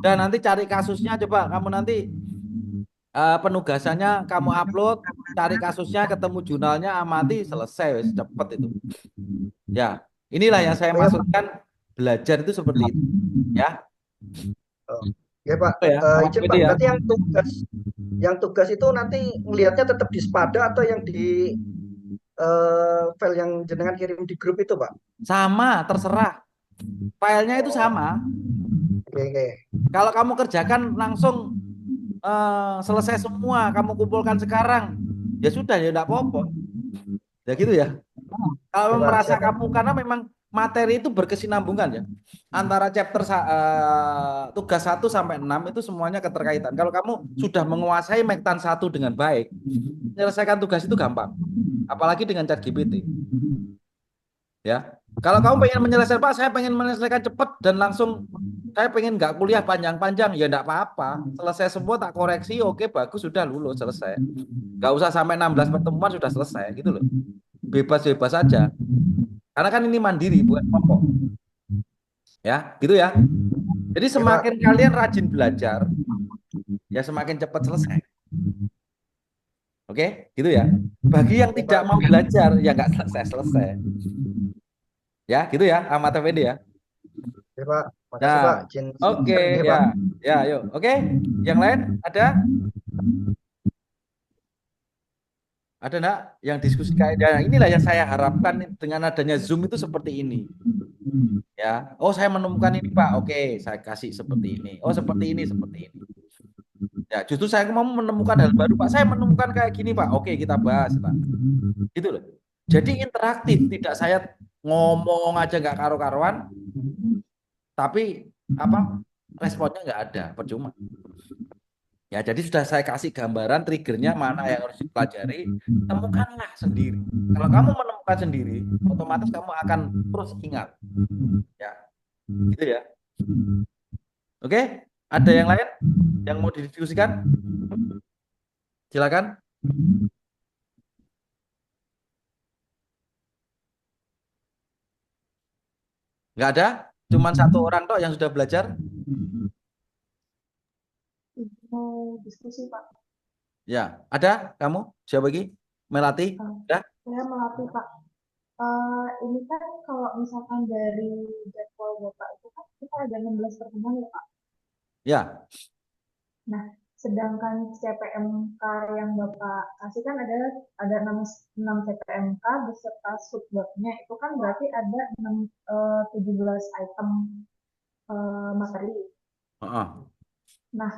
Dan nanti cari kasusnya coba. Kamu nanti penugasannya kamu upload, cari kasusnya, ketemu jurnalnya, amati, selesai, wes, cepet itu. Ya, inilah yang saya Oh ya Pak. maksudkan belajar itu seperti itu. Ya, Oh, ya Pak. itu ya, sama Izin PD Pak, ya. berarti yang tugas itu nanti ngelihatnya tetap di Spada atau yang di file yang jenengan kirim di grup itu Pak? Sama, terserah. Filenya itu Oh, sama. oke oke. Kalau kamu kerjakan langsung selesai semua, kamu kumpulkan sekarang, ya sudah, ya enggak apa-apa. Ya gitu ya. Oke Kalau Pak, merasa siap Pak. kamu, karena memang materi itu berkesinambungan ya. Antara chapter tugas 1 sampai 6 itu semuanya keterkaitan. Kalau kamu sudah menguasai Mektan 1 dengan baik, menyelesaikan tugas itu gampang. Apalagi dengan ChatGPT. Ya. Kalau kamu pengen menyelesaikan, Pak, saya pengen menyelesaikan cepat dan langsung saya pengen nggak kuliah panjang-panjang, ya enggak apa-apa. Selesai semua tak koreksi, oke bagus sudah lulus selesai. Nggak usah sampai 16 pertemuan sudah selesai gitu loh. Bebas-bebas saja. Karena kan ini mandiri bukan kelompok. Ya, gitu ya. Jadi Ya Pak. semakin kalian rajin belajar, ya semakin cepat selesai. Oke, gitu ya. Bagi yang Ya tidak Pak. mau belajar, ya nggak selesai-selesai. Ya, gitu ya, Ahmad Effendi ya. Ya Pak. Makasih Pak. Nah, Izin oke sharing ya ya, Pak. ya, yuk. Oke, yang lain ada? Ada enggak yang diskusi kayak ya, inilah yang saya harapkan dengan adanya Zoom itu seperti ini. Ya, oh saya menemukan ini Pak, oke saya kasih seperti ini. Oh seperti ini, seperti ini. Ya, justru saya mau menemukan hal baru Pak. Saya menemukan kayak gini Pak. Oke kita bahas Pak. Gitu loh. Jadi interaktif, tidak saya ngomong aja nggak karu-karuan, tapi apa responnya nggak ada, percuma. Ya, jadi sudah saya kasih gambaran triggernya mana yang harus dipelajari, temukanlah sendiri. Kalau kamu menemukan sendiri, otomatis kamu akan terus ingat. Ya, gitu ya. Oke, ada yang lain yang mau didiskusikan? Silakan. Nggak ada? Cuman satu orang toh yang sudah belajar? Mau diskusi, Pak. Ya, ada kamu? Siapa lagi? Melati? Ada? Saya melatih, Pak. Ini kan kalau misalkan dari jadwal Bapak itu kan kita ada 16 pertemuan ya, Pak. Ya, Nah, sedangkan CPMK yang Bapak kasih kan ada 6 CPMK beserta subbabnya itu kan berarti ada 17 item materi. heeh. Nah,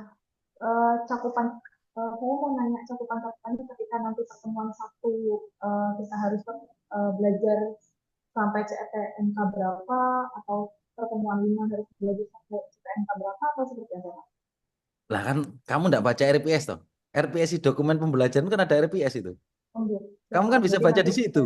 cakupan saya mau nanya cakupannya ketika nanti pertemuan satu kita harus belajar sampai CPMK berapa atau pertemuan 5 harus belajar sampai CPMK berapa atau seperti apa, Pak? Lah kan kamu enggak baca RPS toh. RPS itu dokumen pembelajaran kan ada RPS itu. Oh, gitu. Kamu kan bisa Jadi baca nanti di situ.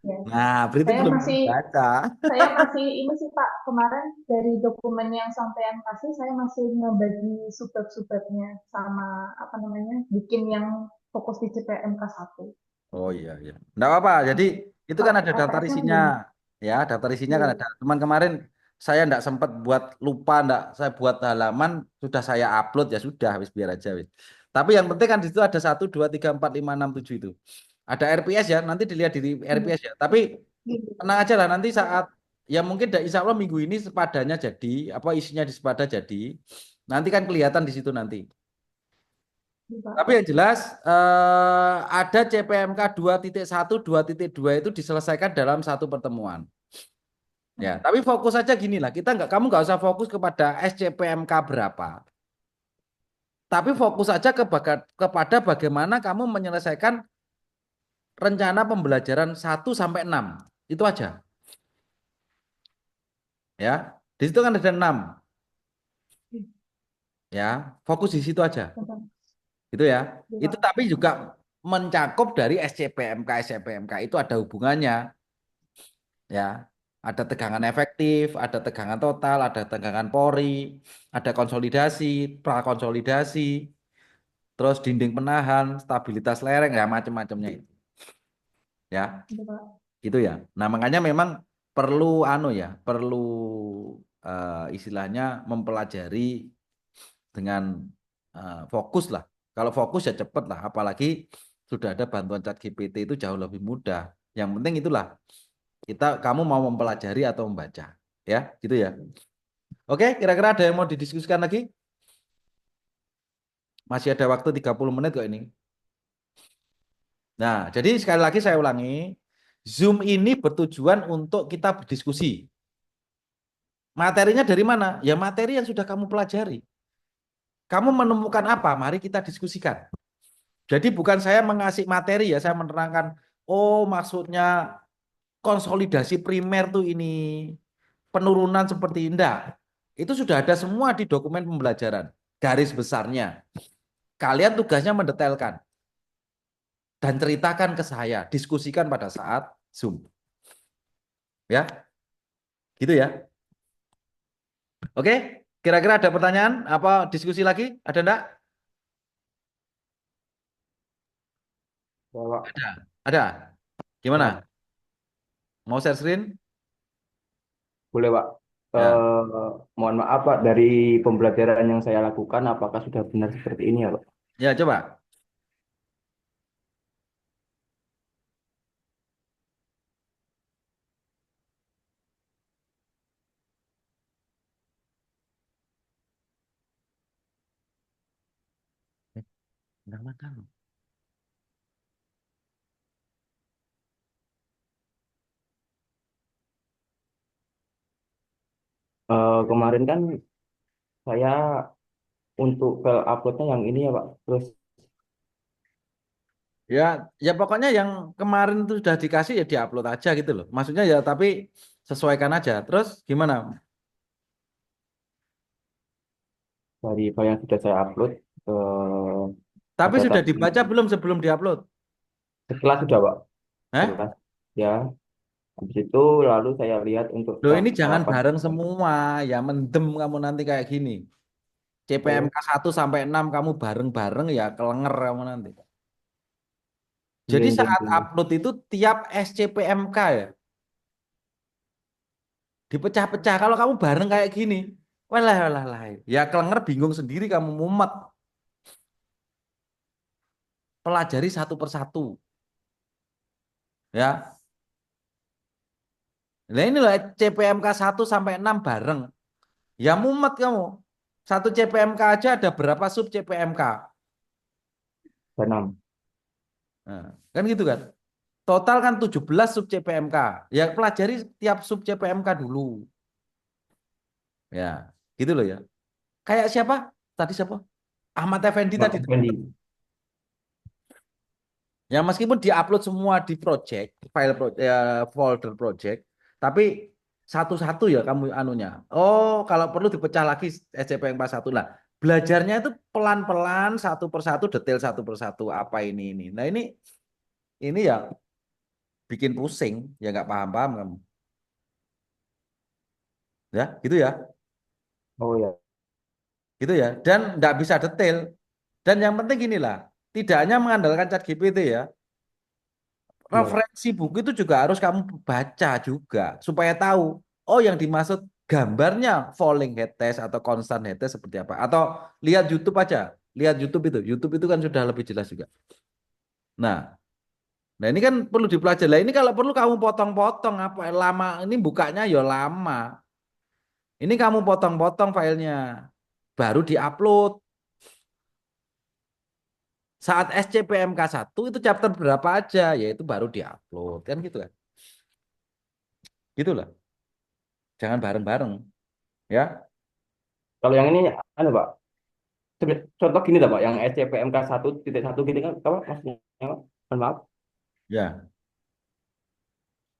ya. Nah, berarti Saya belum masih baca. saya masih ini sih Pak, kemarin dari dokumen yang sampean kasih saya masih ngebagi subbab-subbabnya sama apa namanya bikin yang fokus di CPMK 1. Oh iya iya. Enggak apa-apa. Jadi itu kan Pak, ada daftar RPS-nya isinya. belum. Ya, daftar isinya kan Iya. ada. Cuman kemarin saya enggak sempat buat lupa enggak saya buat halaman sudah saya upload ya sudah wis biar aja wis. Tapi yang penting kan di situ ada 1, 2, 3, 4, 5, 6, 7 itu. Ada RPS ya, nanti dilihat di RPS ya. Tapi tenang aja lah nanti saat ya mungkin insya Allah minggu ini sepadanya jadi, apa isinya di sepada jadi. Nanti kan kelihatan di situ nanti. Tapi yang jelas ada CPMK 2.1, 2.2 itu diselesaikan dalam satu pertemuan. Ya, tapi fokus aja gini lah. Kamu nggak usah fokus kepada SCPMK berapa. Tapi fokus aja kepada bagaimana kamu menyelesaikan rencana pembelajaran 1 sampai 6. Itu aja. Ya. Di situ kan ada 6. Ya, fokus di situ aja. Gitu ya. Itu tapi juga mencakup dari SCPMK, SCPMK itu ada hubungannya. Ya. Ada tegangan efektif, ada tegangan total, ada tegangan pori, ada konsolidasi, prakonsolidasi, terus dinding penahan, stabilitas lereng, ya macam-macamnya itu. Ya, gitu ya. Nah, makanya memang perlu perlu istilahnya mempelajari dengan fokus lah. Kalau fokus ya cepet lah, apalagi sudah ada bantuan ChatGPT itu jauh lebih mudah. Yang penting itulah kamu mau mempelajari atau membaca, ya, gitu ya. Oke, kira-kira ada yang mau didiskusikan lagi? Masih ada waktu 30 menit kok ini. Nah, jadi sekali lagi saya ulangi, Zoom ini bertujuan untuk kita berdiskusi. Materinya dari mana? Ya materi yang sudah kamu pelajari. Kamu menemukan apa? Mari kita diskusikan. Jadi bukan saya mengasih materi ya, saya menerangkan, oh maksudnya konsolidasi primer tuh ini, penurunan seperti indah. Itu sudah ada semua di dokumen pembelajaran, garis besarnya. Kalian tugasnya mendetailkan dan ceritakan ke saya, diskusikan pada saat Zoom. Ya, gitu ya. Oke, kira-kira ada pertanyaan apa diskusi lagi? Ada enggak? Ya, Pak. Ada. Ada. Gimana? Ya, Mau share screen? boleh, Pak. Ya. Mohon maaf, Pak, dari pembelajaran yang saya lakukan, apakah sudah benar seperti ini ya, Pak? Ya, coba. Enggak makan. Kemarin kan saya untuk file uploadnya yang ini ya, Pak. Terus Ya, ya pokoknya yang kemarin itu sudah dikasih ya diupload aja gitu loh. Maksudnya ya tapi sesuaikan aja. Terus gimana? dari file yang sudah saya upload, Tapi ada sudah tadi dibaca belum sebelum diupload? setelah sudah, Pak. Hah? Setelah ya, habis itu lalu saya lihat untuk Loh ini jangan tahapan. bareng semua. Ya mendem kamu nanti kayak gini. Oh, CPMK 1 sampai 6 kamu bareng-bareng ya kelenger kamu nanti. iya, Jadi iya, saat iya. upload itu tiap SCPMK ya dipecah-pecah. Kalau kamu bareng kayak gini, walah walah lah. Ya kelenger bingung sendiri kamu mumet. Pelajari satu persatu. Ya. Nah ini loh CPMK 1 sampai 6 bareng. Ya mumet kamu. Satu CPMK aja ada berapa sub CPMK? Enam. Nah, kan gitu kan. Total kan 17 sub CPMK. Ya pelajari tiap sub CPMK dulu. Ya, gitu loh ya. Kayak siapa? Tadi siapa? Ahmad Effendi Mas tadi. Effendi. Ya meskipun diupload semua di project, folder project, tapi satu-satu ya kamu anunya. Oh, kalau perlu dipecah lagi SCP yang 1 lah. Belajarnya itu pelan-pelan satu persatu, detail satu persatu apa ini. Nah, ini ya bikin pusing, ya nggak paham-paham kamu. Ya, gitu ya. Oh ya. Gitu ya. Dan nggak bisa detail. Dan yang penting inilah, tidak hanya mengandalkan ChatGPT ya. Iya. Referensi buku itu juga harus kamu baca juga supaya tahu oh yang dimaksud gambarnya falling head test atau constant head test seperti apa atau lihat YouTube aja Lihat YouTube itu. YouTube itu kan sudah lebih jelas juga. Nah, nah ini kan perlu dipelajari. Lah ini kalau perlu kamu potong-potong apa lama ini bukanya ya lama. Ini kamu potong-potong filenya. Baru diupload. Saat SCPMK 1 itu chapter berapa aja, yaitu baru diupload kan gitu kan. Gitu lah. Jangan bareng-bareng ya. Kalau yang ini anu Pak, contoh gini lah Pak, yang SCPMK 1.1 gitu kan apa maksudnya Pak? Mohon maaf. Ya,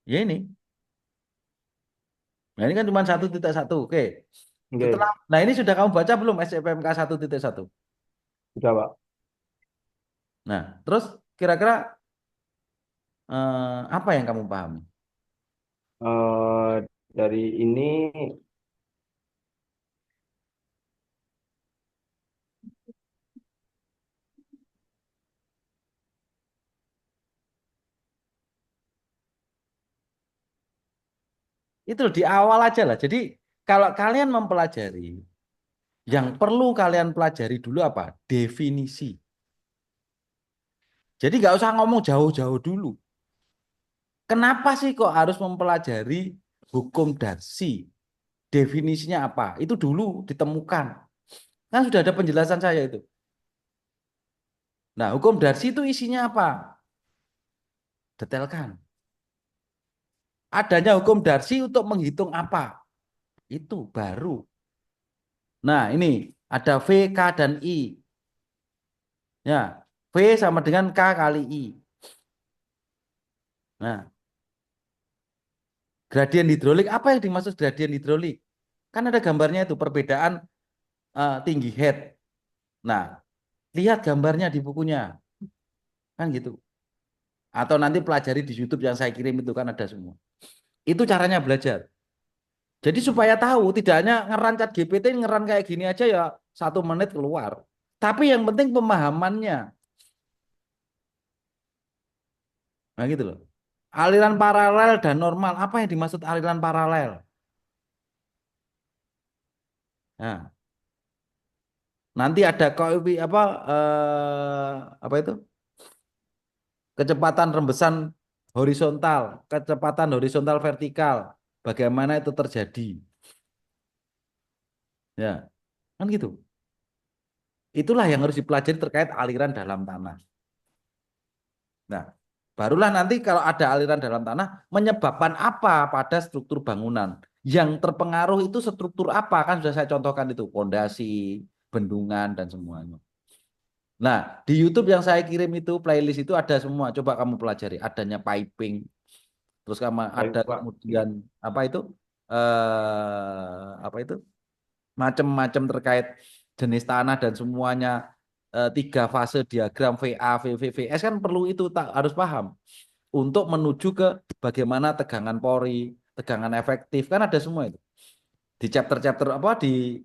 ya ini. Nah, ini kan cuma 1.1. Oke. Setelah Oke, nah ini sudah kamu baca belum SCPMK 1.1? sudah Pak. Nah, terus kira-kira apa yang kamu pahami? Eh, dari ini Itu di awal aja lah. Jadi kalau kalian mempelajari, yang perlu kalian pelajari dulu apa? Definisi. Jadi nggak usah ngomong jauh-jauh dulu. Kenapa sih kok harus mempelajari hukum Darcy? Definisinya apa? Itu dulu ditemukan. Kan sudah ada penjelasan saya itu. Nah, hukum Darcy itu isinya apa? Detailkan. Adanya hukum Darcy untuk menghitung apa? Itu baru. Nah, ini ada V, K, dan I. Ya, V sama dengan K kali I. Nah, gradien hidrolik, apa yang dimaksud gradien hidrolik? Kan ada gambarnya itu, perbedaan tinggi head. Nah, lihat gambarnya di bukunya. Kan gitu. Atau nanti pelajari di YouTube yang saya kirim itu kan ada semua. Itu caranya belajar. Jadi supaya tahu, tidak hanya ngeran chat GPT, ngeran kayak gini aja ya 1 menit keluar. Tapi yang penting pemahamannya. Nah gitu loh. Aliran paralel dan normal. Apa yang dimaksud aliran paralel? Nah, nanti ada apa itu? Kecepatan rembesan horizontal, kecepatan horizontal vertikal. Bagaimana itu terjadi? Ya, kan gitu. Itulah yang harus dipelajari terkait aliran dalam tanah. Nah, barulah nanti kalau ada aliran dalam tanah menyebabkan apa pada struktur bangunan. Yang terpengaruh itu struktur apa kan sudah saya contohkan itu, pondasi, bendungan dan semuanya. Nah, di YouTube yang saya kirim itu playlist itu ada semua. Coba kamu pelajari. Adanya piping, terus kamu baik ada Pak. kemudian apa itu? Apa itu? Macam-macam terkait jenis tanah dan semuanya 3 fase diagram VA, VV, VS kan perlu itu tak harus paham untuk menuju ke bagaimana tegangan pori, tegangan efektif kan ada semua itu di chapter-chapter apa di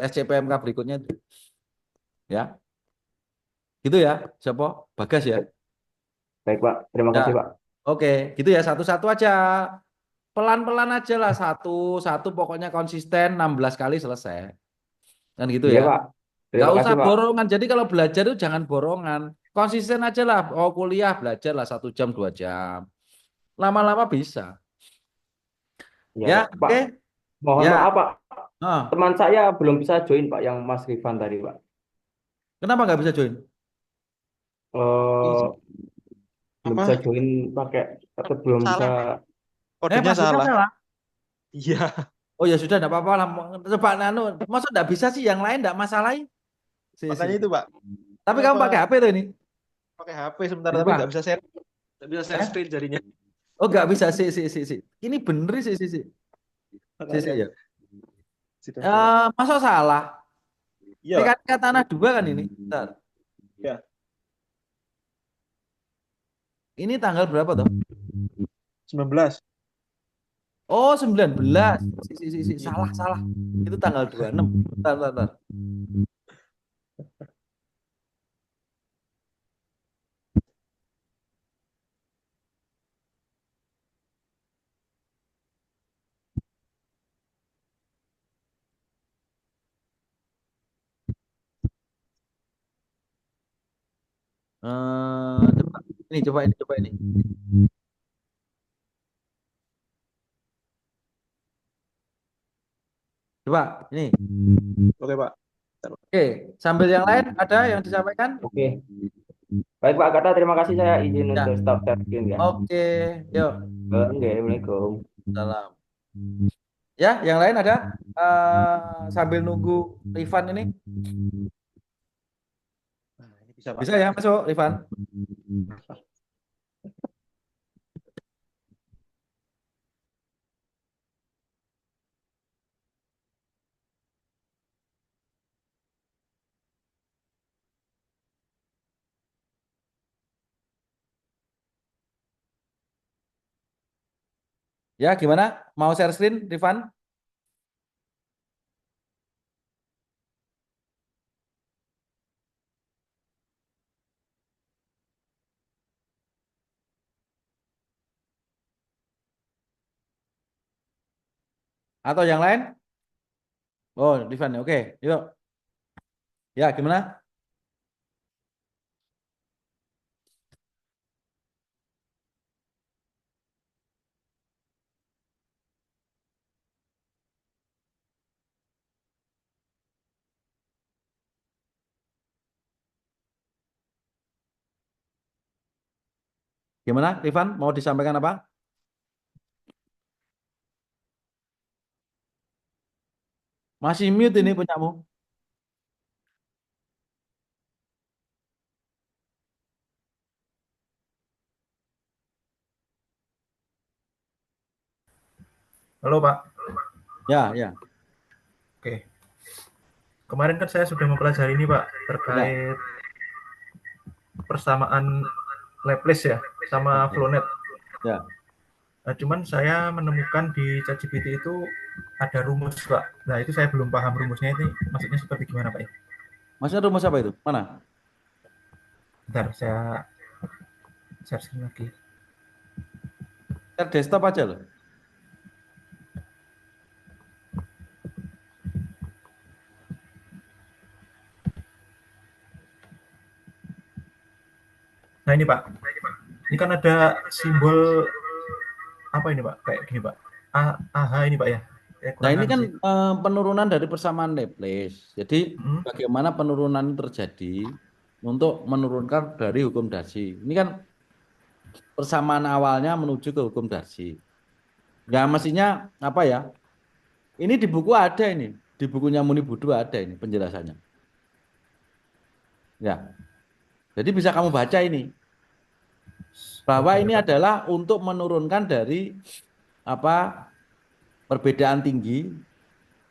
SCPMK berikutnya itu. Ya, gitu ya, siapa? Bagas ya. Baik Pak. Terima Ya, kasih Pak. oke, gitu ya satu-satu aja. Pelan-pelan aja lah satu-satu pokoknya konsisten 16 kali selesai. Kan gitu Iya ya. Pak. Nggak Terima usah kasih Pak. borongan. Jadi kalau belajar itu jangan borongan. Konsisten aja lah. Oh kuliah belajar lah 1 jam 2 jam. Lama-lama bisa. Iya Ya, Pak. Pak, oke. mohon Ya. maaf Pak. Ah, Teman saya belum bisa join Pak yang Mas Rifan tadi Pak. kenapa nggak bisa join? Eh, belum Apa? bisa join pakai atau belum bisa. Salah. Kodenya Passwordnya salah. salah. Iya. Oh ya sudah, enggak apa-apa lah. Coba nano, masa enggak bisa sih yang lain enggak masalah. Si, si. Makanya itu Pak. Tapi Ini kamu apa? pakai HP tuh ini? Pakai HP sebentar tapi nggak Sumpah. bisa share. Nggak bisa share Eh? screen jadinya. Oh enggak bisa sih, si, si, si. Ini bener sih, si, si. Si, si, Makanya ya. sudah saya. Masa salah? Iya Pak. PKK Tanah 2 kan ini? Bentar. Ya. Ini tanggal berapa tuh? 19. Oh, 19. Si, si, si, si. Iya. Salah, salah. Itu tanggal 26. Bentar, bentar, bentar. Coba ini, coba ini, coba ini. Coba ini. Oke, Pak. Oke, sambil yang lain ada yang disampaikan? Oke. Baik Pak Kata, terima kasih saya izin Ya. untuk stop sharing ya. Oke, yuk. Oke, Assalamualaikum. Salam. Ya, yang lain ada? Sambil nunggu Rifan ini. Nah, ini bisa, Pak. Bisa ya masuk, Rifan? Ya, gimana? Mau share screen, Rifan? Atau yang lain? Oh, Rifan. Oke, yuk. Ya, gimana? Gimana, Rifan? Mau disampaikan apa? Masih mute ini punyamu. Halo Pak. Ya, ya. Oke. Kemarin kan saya sudah mempelajari ini Pak Ya. terkait persamaan Laplace ya sama Oke. Flownet. Ya. Nah, cuman saya menemukan di ChatGPT itu ada rumus Pak. Nah itu saya belum paham rumusnya itu maksudnya seperti gimana Pak ya? Maksudnya rumus apa itu? Mana? Bentar saya searching lagi. Share desktop aja loh. Nah ini Pak, ini kan ada simbol apa ini Pak? Kayak gini Pak. AH ini Pak ya? Nah, Kurang ini anu kan sih. penurunan dari persamaan Laplace. Jadi, bagaimana penurunan itu terjadi untuk menurunkan dari hukum Darcy. Ini kan persamaan awalnya menuju ke hukum Darcy. Ya, mestinya apa ya? Ini di buku ada ini. Di bukunya Muni Budu ada ini penjelasannya. Ya, jadi bisa kamu baca ini. Bahwa Oke ini Pak. adalah untuk menurunkan dari apa perbedaan tinggi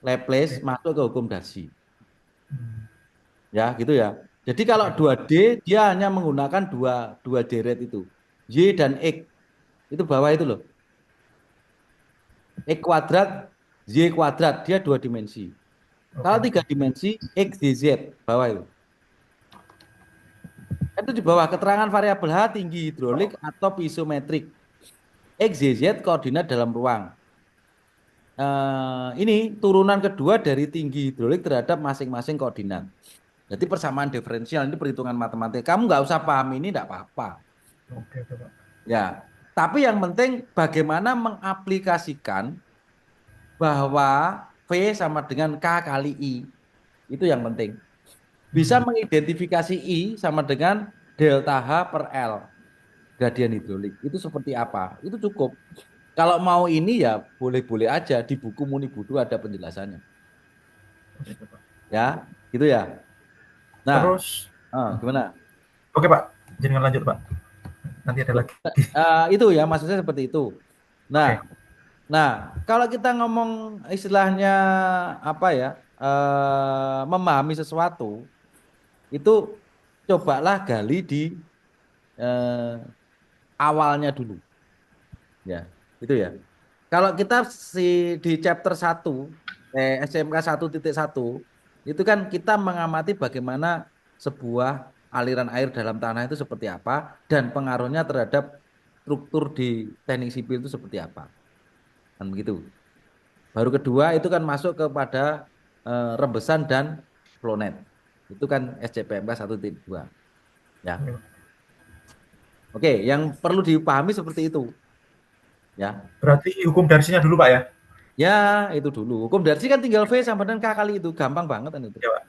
Laplace Oke. masuk ke hukum Darcy. Hmm, Ya, gitu ya. Jadi kalau oke Pak. 2D dia hanya menggunakan dua deret itu. Y dan X. Itu bawah itu loh. X kuadrat, Y kuadrat, dia dua dimensi. Oke Kalau Pak. tiga dimensi, X, Y, Z, bawah itu. Itu di bawah keterangan variabel H tinggi hidrolik atau pisometrik. X, Y, Z koordinat dalam ruang. Ini turunan kedua dari tinggi hidrolik terhadap masing-masing koordinat. Jadi persamaan diferensial ini perhitungan matematika. Kamu nggak usah paham ini, tidak apa-apa. Oke Pak. Ya, tapi yang penting bagaimana mengaplikasikan bahwa V sama dengan K kali I. Itu yang penting. Bisa Hmm, mengidentifikasi I sama dengan delta H per L. Gradien hidrolik. Itu seperti apa? Itu cukup. Kalau mau ini ya boleh-boleh aja. Di buku Muni Budu ada penjelasannya. oke Pak. Ya, gitu ya. Nah, Terus, gimana? oke Pak, jangan lanjut Pak. Nanti ada lagi. Itu ya maksudnya seperti itu. Nah, Oke. Nah, kalau kita ngomong istilahnya apa ya, memahami sesuatu, itu cobalah gali di eh, awalnya dulu, ya, itu ya. Kalau kita di chapter 1, SMK 1.1, itu kan kita mengamati bagaimana sebuah aliran air dalam tanah itu seperti apa dan pengaruhnya terhadap struktur di teknik sipil itu seperti apa, kan begitu. Baru kedua itu kan masuk kepada rembesan dan flownet. Itu kan SCPMK 1.2. Ya. Oke, yang perlu dipahami seperti itu. Ya, Berarti hukum darsinya dulu Pak ya? ya itu dulu. Hukum Darcy kan tinggal V sama dengan K kali itu, gampang banget kan itu. Ya Pak.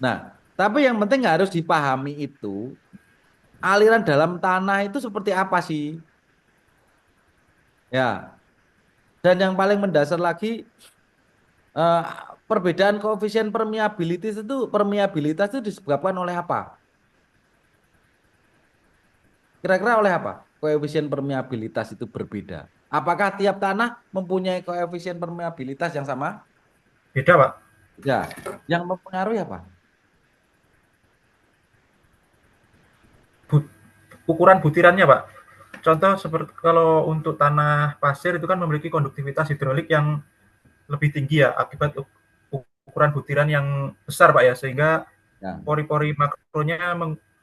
Nah, tapi yang penting harus dipahami itu aliran dalam tanah itu seperti apa sih? Ya, dan yang paling mendasar lagi eh, perbedaan koefisien permeabilitas itu disebabkan oleh apa? Kira-kira oleh apa? Koefisien permeabilitas itu berbeda. Apakah tiap tanah mempunyai koefisien permeabilitas yang sama? Beda Pak. Ya, yang mempengaruhi apa? But, ukuran butirannya Pak. Contoh seperti kalau untuk tanah pasir itu kan memiliki konduktivitas hidrolik yang lebih tinggi ya akibat ukuran butiran yang besar Pak ya, sehingga Ya. pori-pori makronya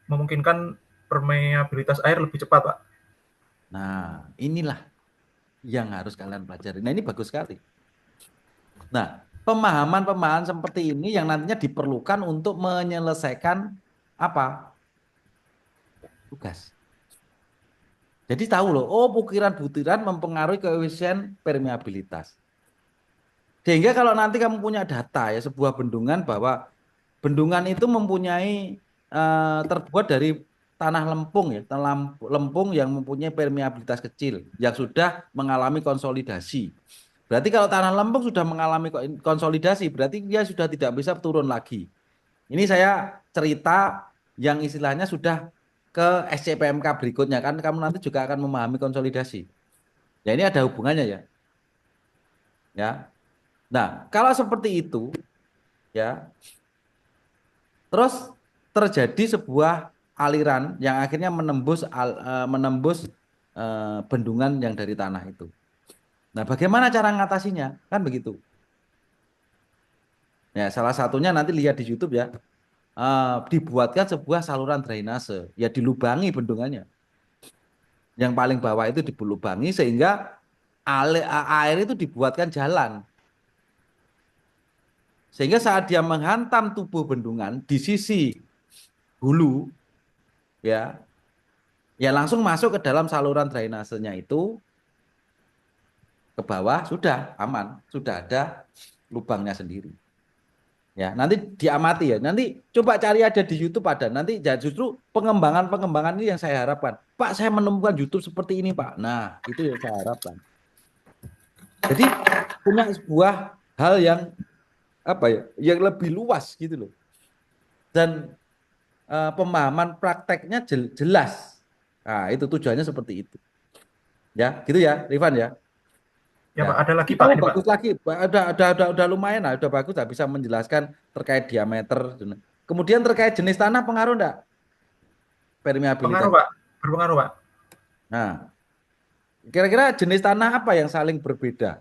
memungkinkan permeabilitas air lebih cepat Pak. Nah, inilah yang harus kalian pelajari. Nah, ini bagus sekali. Nah, pemahaman-pemahaman seperti ini yang nantinya diperlukan untuk menyelesaikan apa? Tugas. Jadi tahu loh, oh butiran-butiran mempengaruhi koefisien permeabilitas. Sehingga kalau nanti kamu punya data ya sebuah bendungan bahwa bendungan itu mempunyai terbuat dari tanah lempung ya, tanah lempung yang mempunyai permeabilitas kecil yang sudah mengalami konsolidasi. Berarti kalau tanah lempung sudah mengalami konsolidasi, berarti dia sudah tidak bisa turun lagi. Ini saya cerita yang istilahnya sudah ke SCPMK berikutnya kan kamu nanti juga akan memahami konsolidasi. Ya ini ada hubungannya ya. Ya. Nah, kalau seperti itu ya, terus terjadi sebuah aliran yang akhirnya menembus bendungan yang dari tanah itu. Nah, bagaimana cara mengatasinya? Kan begitu. Ya, salah satunya nanti lihat di YouTube ya. Dibuatkan sebuah saluran drainase, ya dilubangi bendungannya. Yang paling bawah itu dilubangi sehingga air itu dibuatkan jalan. Sehingga saat dia menghantam tubuh bendungan di sisi hulu, ya, ya langsung masuk ke dalam saluran drainasenya itu ke bawah sudah aman, sudah ada lubangnya sendiri. Ya, nanti diamati ya. Nanti coba cari ada di YouTube ada. Nanti ya justru pengembangan-pengembangan ini yang saya harapkan. Pak, saya menemukan YouTube seperti ini, Pak. Nah, itu yang saya harapkan. Jadi punya sebuah hal yang apa ya, yang lebih luas gitu loh. Dan pemahaman prakteknya jelas. Nah, itu tujuannya seperti itu. Ya, gitu ya, Rifan ya. Ya Ya, Pak, ada lagi ini Pak kamu ini Pak. bagus lagi, udah lumayan lah, udah bagus lah bisa menjelaskan terkait diameter. Kemudian terkait jenis tanah pengaruh enggak permeabilitas? Pengaruh Pak, berpengaruh Pak. Nah, kira-kira jenis tanah apa yang saling berbeda?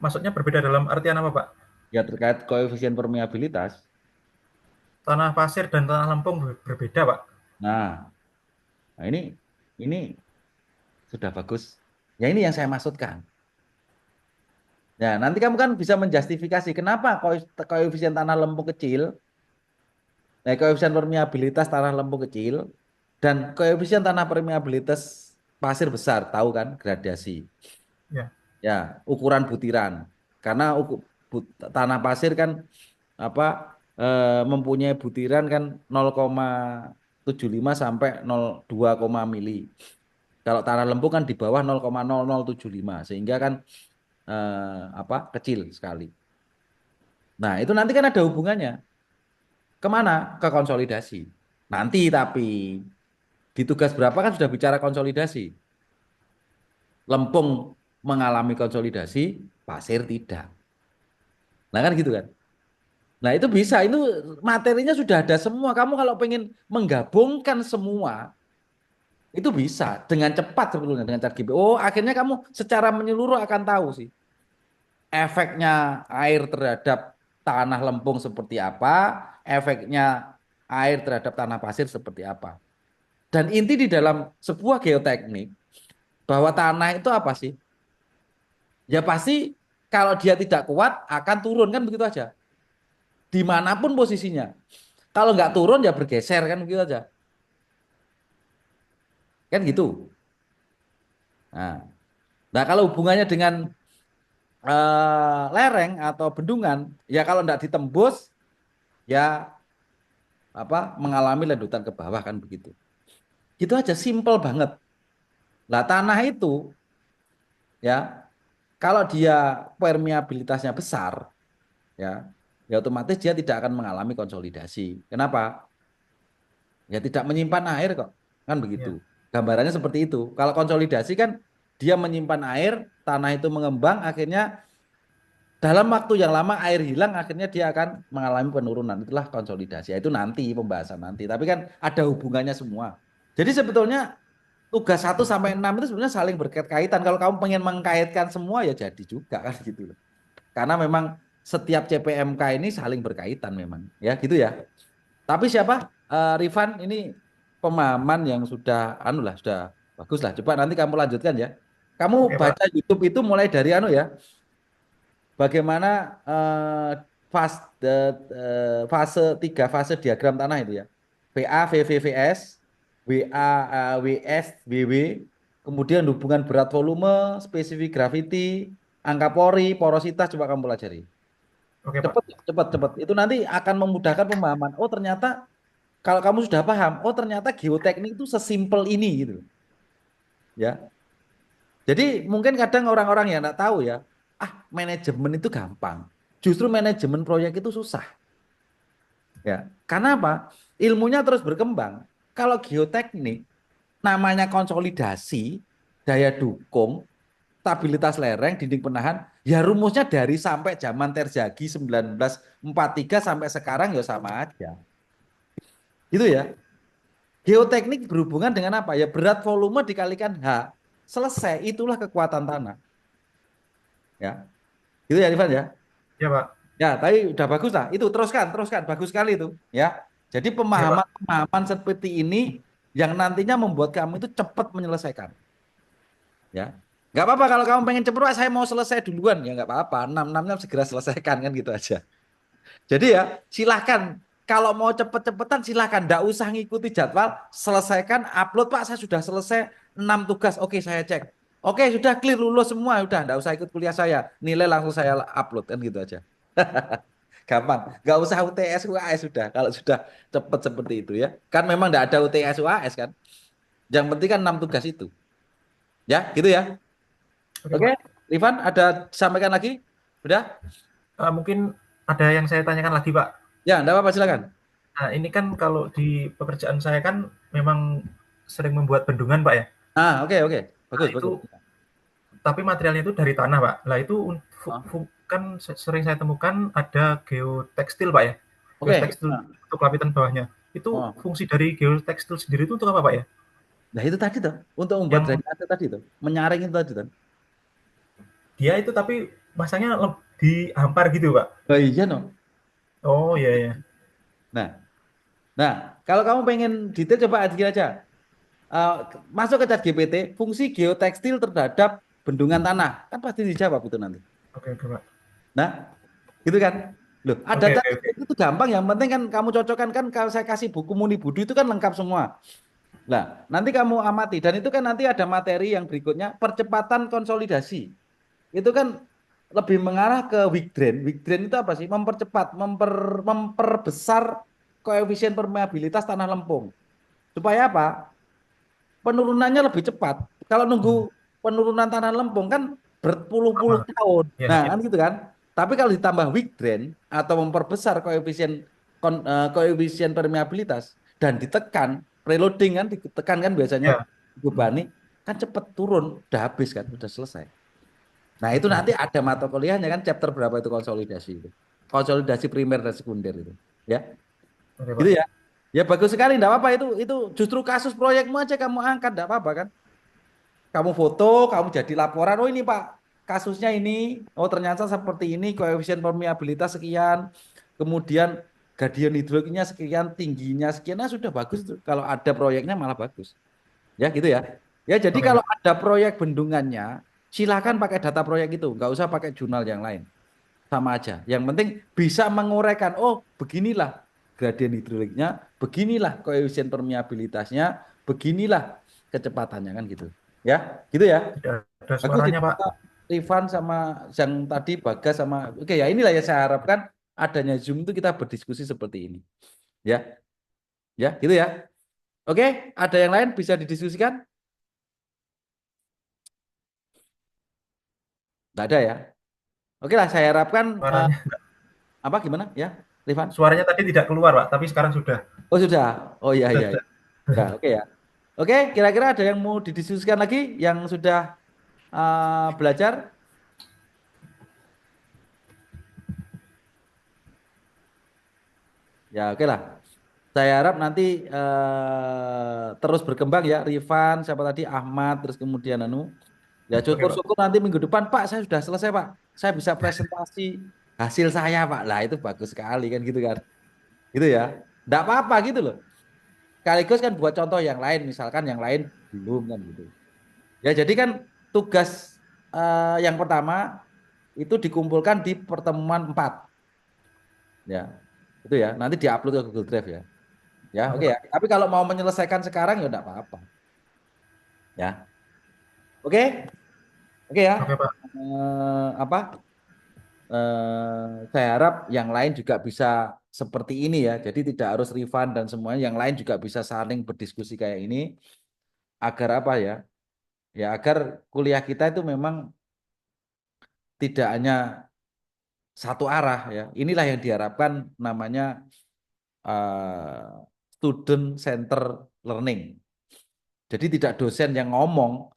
Maksudnya berbeda dalam artian apa Pak? Ya terkait koefisien permeabilitas. Tanah pasir dan tanah lempung berbeda Pak. Nah, nah ini sudah bagus. Ya ini yang saya maksudkan. Ya, nanti kamu kan bisa menjustifikasi kenapa koefisien tanah lempung kecil, koefisien permeabilitas tanah lempung kecil dan koefisien tanah permeabilitas pasir besar, tahu kan gradasi. Ya, Ya, ukuran butiran. Karena tanah pasir kan apa mempunyai butiran kan 0,75 sampai 0,2 mili. Kalau tanah lempung kan di bawah 0,0075 sehingga kan apa kecil sekali. Nah, itu nanti kan ada hubungannya. Kemana? Ke konsolidasi. Nanti tapi di tugas berapa kan sudah bicara konsolidasi. Lempung mengalami konsolidasi, pasir tidak. Nah kan gitu kan. Nah itu bisa, itu materinya sudah ada semua. Kamu kalau pengen menggabungkan semua, itu bisa dengan cepat sebetulnya dengan ChatGPT. Oh akhirnya kamu secara menyeluruh akan tahu sih. Efeknya air terhadap tanah lempung seperti apa, efeknya air terhadap tanah pasir seperti apa. Dan inti di dalam sebuah geoteknik, bahwa tanah itu apa sih? Ya pasti kalau dia tidak kuat akan turun kan begitu aja. Dimanapun posisinya. Kalau nggak turun ya bergeser kan begitu aja. Kan gitu. Nah, nah kalau hubungannya dengan lereng atau bendungan, ya kalau tidak ditembus, ya apa mengalami ledutan ke bawah kan begitu. Gitu aja, simple banget. Lah tanah itu ya kalau dia permeabilitasnya besar, ya, ya otomatis dia tidak akan mengalami konsolidasi. Kenapa? Ya tidak menyimpan air kok, kan begitu. Ya. Gambarannya seperti itu. Kalau konsolidasi kan dia menyimpan air, tanah itu mengembang, akhirnya dalam waktu yang lama air hilang, akhirnya dia akan mengalami penurunan. Itulah konsolidasi. Ya, itu nanti pembahasan nanti. Tapi kan ada hubungannya semua. Jadi sebetulnya tugas 1 sampai 6 itu sebenarnya saling berkaitan. Kalau kamu pengen mengkaitkan semua ya jadi juga kan gitu loh. Karena memang setiap CPMK ini saling berkaitan memang. Ya gitu ya. Tapi siapa? Rifan ini pemahaman yang sudah anu lah, sudah bagus lah. Coba nanti kamu lanjutkan ya. Kamu Oke, Pak. baca YouTube itu mulai dari anu ya, bagaimana fase 3 fase diagram tanah itu ya. VA, VVVS, WA, WS, WW, kemudian hubungan berat volume, spesifik gravity, angka pori, porositas coba kamu pelajari. Oke, Pak. Cepat, cepat, cepat. Itu nanti akan memudahkan pemahaman. Oh, ternyata kalau kamu sudah paham, oh ternyata geoteknik itu sesimpel ini gitu. Ya. Jadi mungkin kadang orang-orang yang nggak tahu ya, manajemen itu gampang. Justru manajemen proyek itu susah. Ya. Karena apa? Ilmunya terus berkembang. Kalau geoteknik namanya konsolidasi, daya dukung, stabilitas lereng, dinding penahan, ya rumusnya dari sampai zaman Terzaghi 1943 sampai sekarang ya sama aja. Gitu ya. Geoteknik berhubungan dengan apa? Ya berat volume dikalikan H. Selesai, itulah kekuatan tanah. Ya. Gitu ya Rifan ya. Ya, Pak. Ya, tapi udah bagus lah. Itu teruskan, teruskan. Bagus sekali itu. Ya. Jadi Ya, Pak. pemahaman-pemahaman seperti ini yang nantinya membuat kamu itu cepat menyelesaikan. Ya. Nggak apa-apa kalau kamu pengen cepet, "Wah, saya mau selesai duluan." Ya nggak apa-apa. Enam-enamnya segera selesaikan kan gitu aja. Jadi ya silahkan kalau mau cepet-cepetan silahkan, nggak usah ngikuti jadwal, selesaikan, upload Pak, saya sudah selesai 6 tugas, oke saya cek. Oke sudah clear, lulus semua, udah nggak usah ikut kuliah saya, nilai langsung saya upload kan gitu aja. Gampang, nggak usah UTS UAS sudah, kalau sudah cepet seperti itu ya. Kan memang nggak ada UTS UAS kan, yang penting kan 6 tugas itu. Ya gitu ya. Oke, Oke, Pak. Rifan ada disampaikan lagi? Udah? Mungkin ada yang saya tanyakan lagi, Pak. Ya, enggak apa-apa silakan. Nah, ini kan kalau di pekerjaan saya kan memang sering membuat bendungan, Pak ya. Oke oke. Nah, Bagus itu bagus. tapi materialnya itu dari tanah, Pak. Lah itu Ah, kan sering saya temukan ada geotekstil, Pak ya. Oke. Geotekstil untuk lapisan bawahnya. Itu Oh. fungsi dari geotekstil sendiri itu untuk apa, Pak ya? Nah itu tadi tuh, untuk membuat Yang drainase tadi tuh, menyaring itu tadi tuh. dia itu tapi masanya dihampar gitu, Pak. Oh iya no. Oh iya ya. Nah, nah kalau kamu pengen detail coba gini aja. Eh, Masuk ke ChatGPT, fungsi geotekstil terhadap bendungan tanah, kan pasti dijawab itu nanti. Oke, oke, Pak. Nah, gitu kan. Loh, ada Oke, oke, data oke. itu gampang, yang penting kan kamu cocokkan kan kalau saya kasih buku Muni Budi itu kan lengkap semua. Nah, nanti kamu amati dan itu kan nanti ada materi yang berikutnya percepatan konsolidasi. Itu kan lebih mengarah ke weak drain. Weak drain itu apa sih? Mempercepat, memperbesar koefisien permeabilitas tanah lempung. Supaya apa? Penurunannya lebih cepat. Kalau nunggu penurunan tanah lempung kan Lama. berpuluh-puluh tahun. Ya, Nah, ya. kan gitu kan? Tapi kalau ditambah weak drain atau memperbesar koefisien permeabilitas dan ditekan preloading kan ditekan kan biasanya Ya. dibebani kan cepet turun, udah habis kan, udah selesai. Nah, itu Oke, nanti oke. ada mata kuliahnya kan chapter berapa itu konsolidasi itu. Konsolidasi primer dan sekunder itu. Ya, Oke, gitu Pak. ya. Ya bagus sekali, enggak apa-apa itu justru kasus proyekmu aja kamu angkat, enggak apa-apa kan. Kamu foto, kamu jadi laporan, oh ini Pak, kasusnya ini, oh ternyata seperti ini, koefisien permeabilitas sekian, kemudian gradien hidrologinya sekian, tingginya sekian, nah sudah bagus tuh. Kalau ada proyeknya malah bagus. Ya gitu ya. Ya jadi Oke, kalau Pak. ada proyek bendungannya, silakan pakai data proyek itu, nggak usah pakai jurnal yang lain. Sama aja. Yang penting bisa menguraikan, oh beginilah gradien hidrologinya, beginilah koefisien permeabilitasnya, beginilah kecepatannya kan gitu. Ya, gitu ya. Tidak ada Bagus suaranya, itu Pak. Rifan sama yang tadi Bagas sama oke ya inilah yang saya harapkan adanya Zoom itu kita berdiskusi seperti ini. Ya. Ya, gitu ya. Oke, ada yang lain bisa didiskusikan? Enggak ada ya. Oke lah, saya harapkan Suaranya apa gimana ya, Rifan? suaranya tadi tidak keluar, Pak, tapi sekarang sudah. Oh sudah. Oh iya iya. Sudah. Ya, oke ya. Oke, kira-kira ada yang mau didiskusikan lagi yang sudah belajar? Ya, oke lah. Saya harap nanti terus berkembang ya, Rifan, siapa tadi Ahmad, terus kemudian ya Oke, Pak. syukur-syukur nanti minggu depan, Pak, saya sudah selesai, Pak. Saya bisa presentasi hasil saya, Pak. Lah itu bagus sekali kan gitu kan. Gitu ya. Enggak apa-apa gitu loh. Sekaligus kan buat contoh yang lain, misalkan yang lain belum kan gitu. Ya, jadi kan tugas yang pertama itu dikumpulkan di pertemuan 4. Ya. Itu ya. Nanti diupload ke Google Drive ya. Ya, Oke, oke ya. Pak. Tapi kalau mau menyelesaikan sekarang ya enggak apa-apa. Ya. Oke. Oke ya. Oke, Pak. Apa? Saya harap yang lain juga bisa seperti ini ya. Jadi tidak harus Rifan dan semuanya, yang lain juga bisa saling berdiskusi kayak ini agar apa ya? Ya agar kuliah kita itu memang tidak hanya satu arah ya. Inilah yang diharapkan namanya student center learning. Jadi tidak dosen yang ngomong,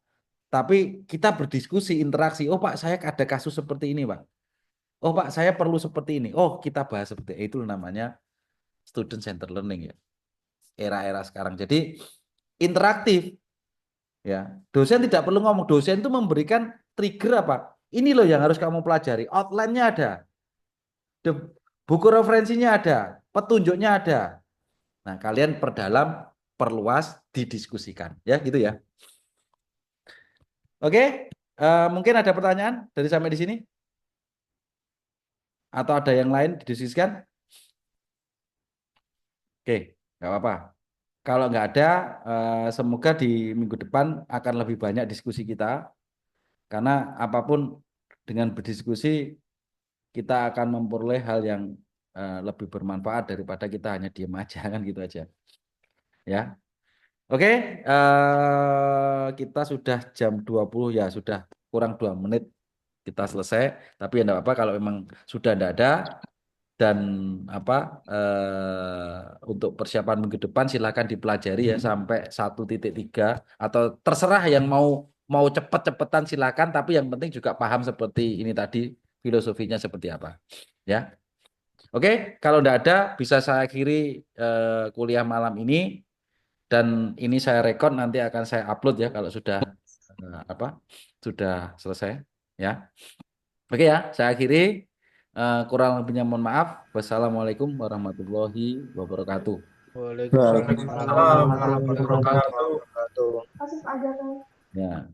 tapi kita berdiskusi, interaksi. Oh Pak, saya ada kasus seperti ini Pak. Oh Pak, saya perlu seperti ini. Oh kita bahas seperti itu namanya student center learning ya. Era-era sekarang. Jadi interaktif ya. Dosen tidak perlu ngomong, dosen itu memberikan trigger apa? Ini loh yang harus kamu pelajari. Outline-nya ada. Buku referensinya ada, petunjuknya ada. Nah, kalian perdalam, perluas, didiskusikan, ya gitu ya. Oke, mungkin ada pertanyaan dari sampai di sini? Atau ada yang lain didiskusikan? Oke, nggak apa-apa. Kalau nggak ada, semoga di minggu depan akan lebih banyak diskusi kita. Karena apapun dengan berdiskusi, kita akan memperoleh hal yang lebih bermanfaat daripada kita hanya diam aja kan gitu aja. Ya. Oke, kita sudah jam 20 ya, sudah kurang 2 menit kita selesai. Tapi ya enggak apa-apa kalau memang sudah enggak ada dan apa untuk persiapan minggu depan silakan dipelajari ya sampai 1.3 atau terserah yang mau cepet-cepetan silakan, tapi yang penting juga paham seperti ini tadi filosofinya seperti apa. Ya. Oke, kalau enggak ada bisa saya akhiri kuliah malam ini. Dan ini saya rekod nanti akan saya upload ya kalau sudah sudah selesai ya. Oke ya, saya akhiri. Kurang lebihnya mohon maaf. Wassalamualaikum warahmatullahi wabarakatuh. Waalaikumsalam Waalaikumsalam warahmatullahi warahmatullahi wabarakatuh. wabarakatuh. Kasus aja kan. Ya.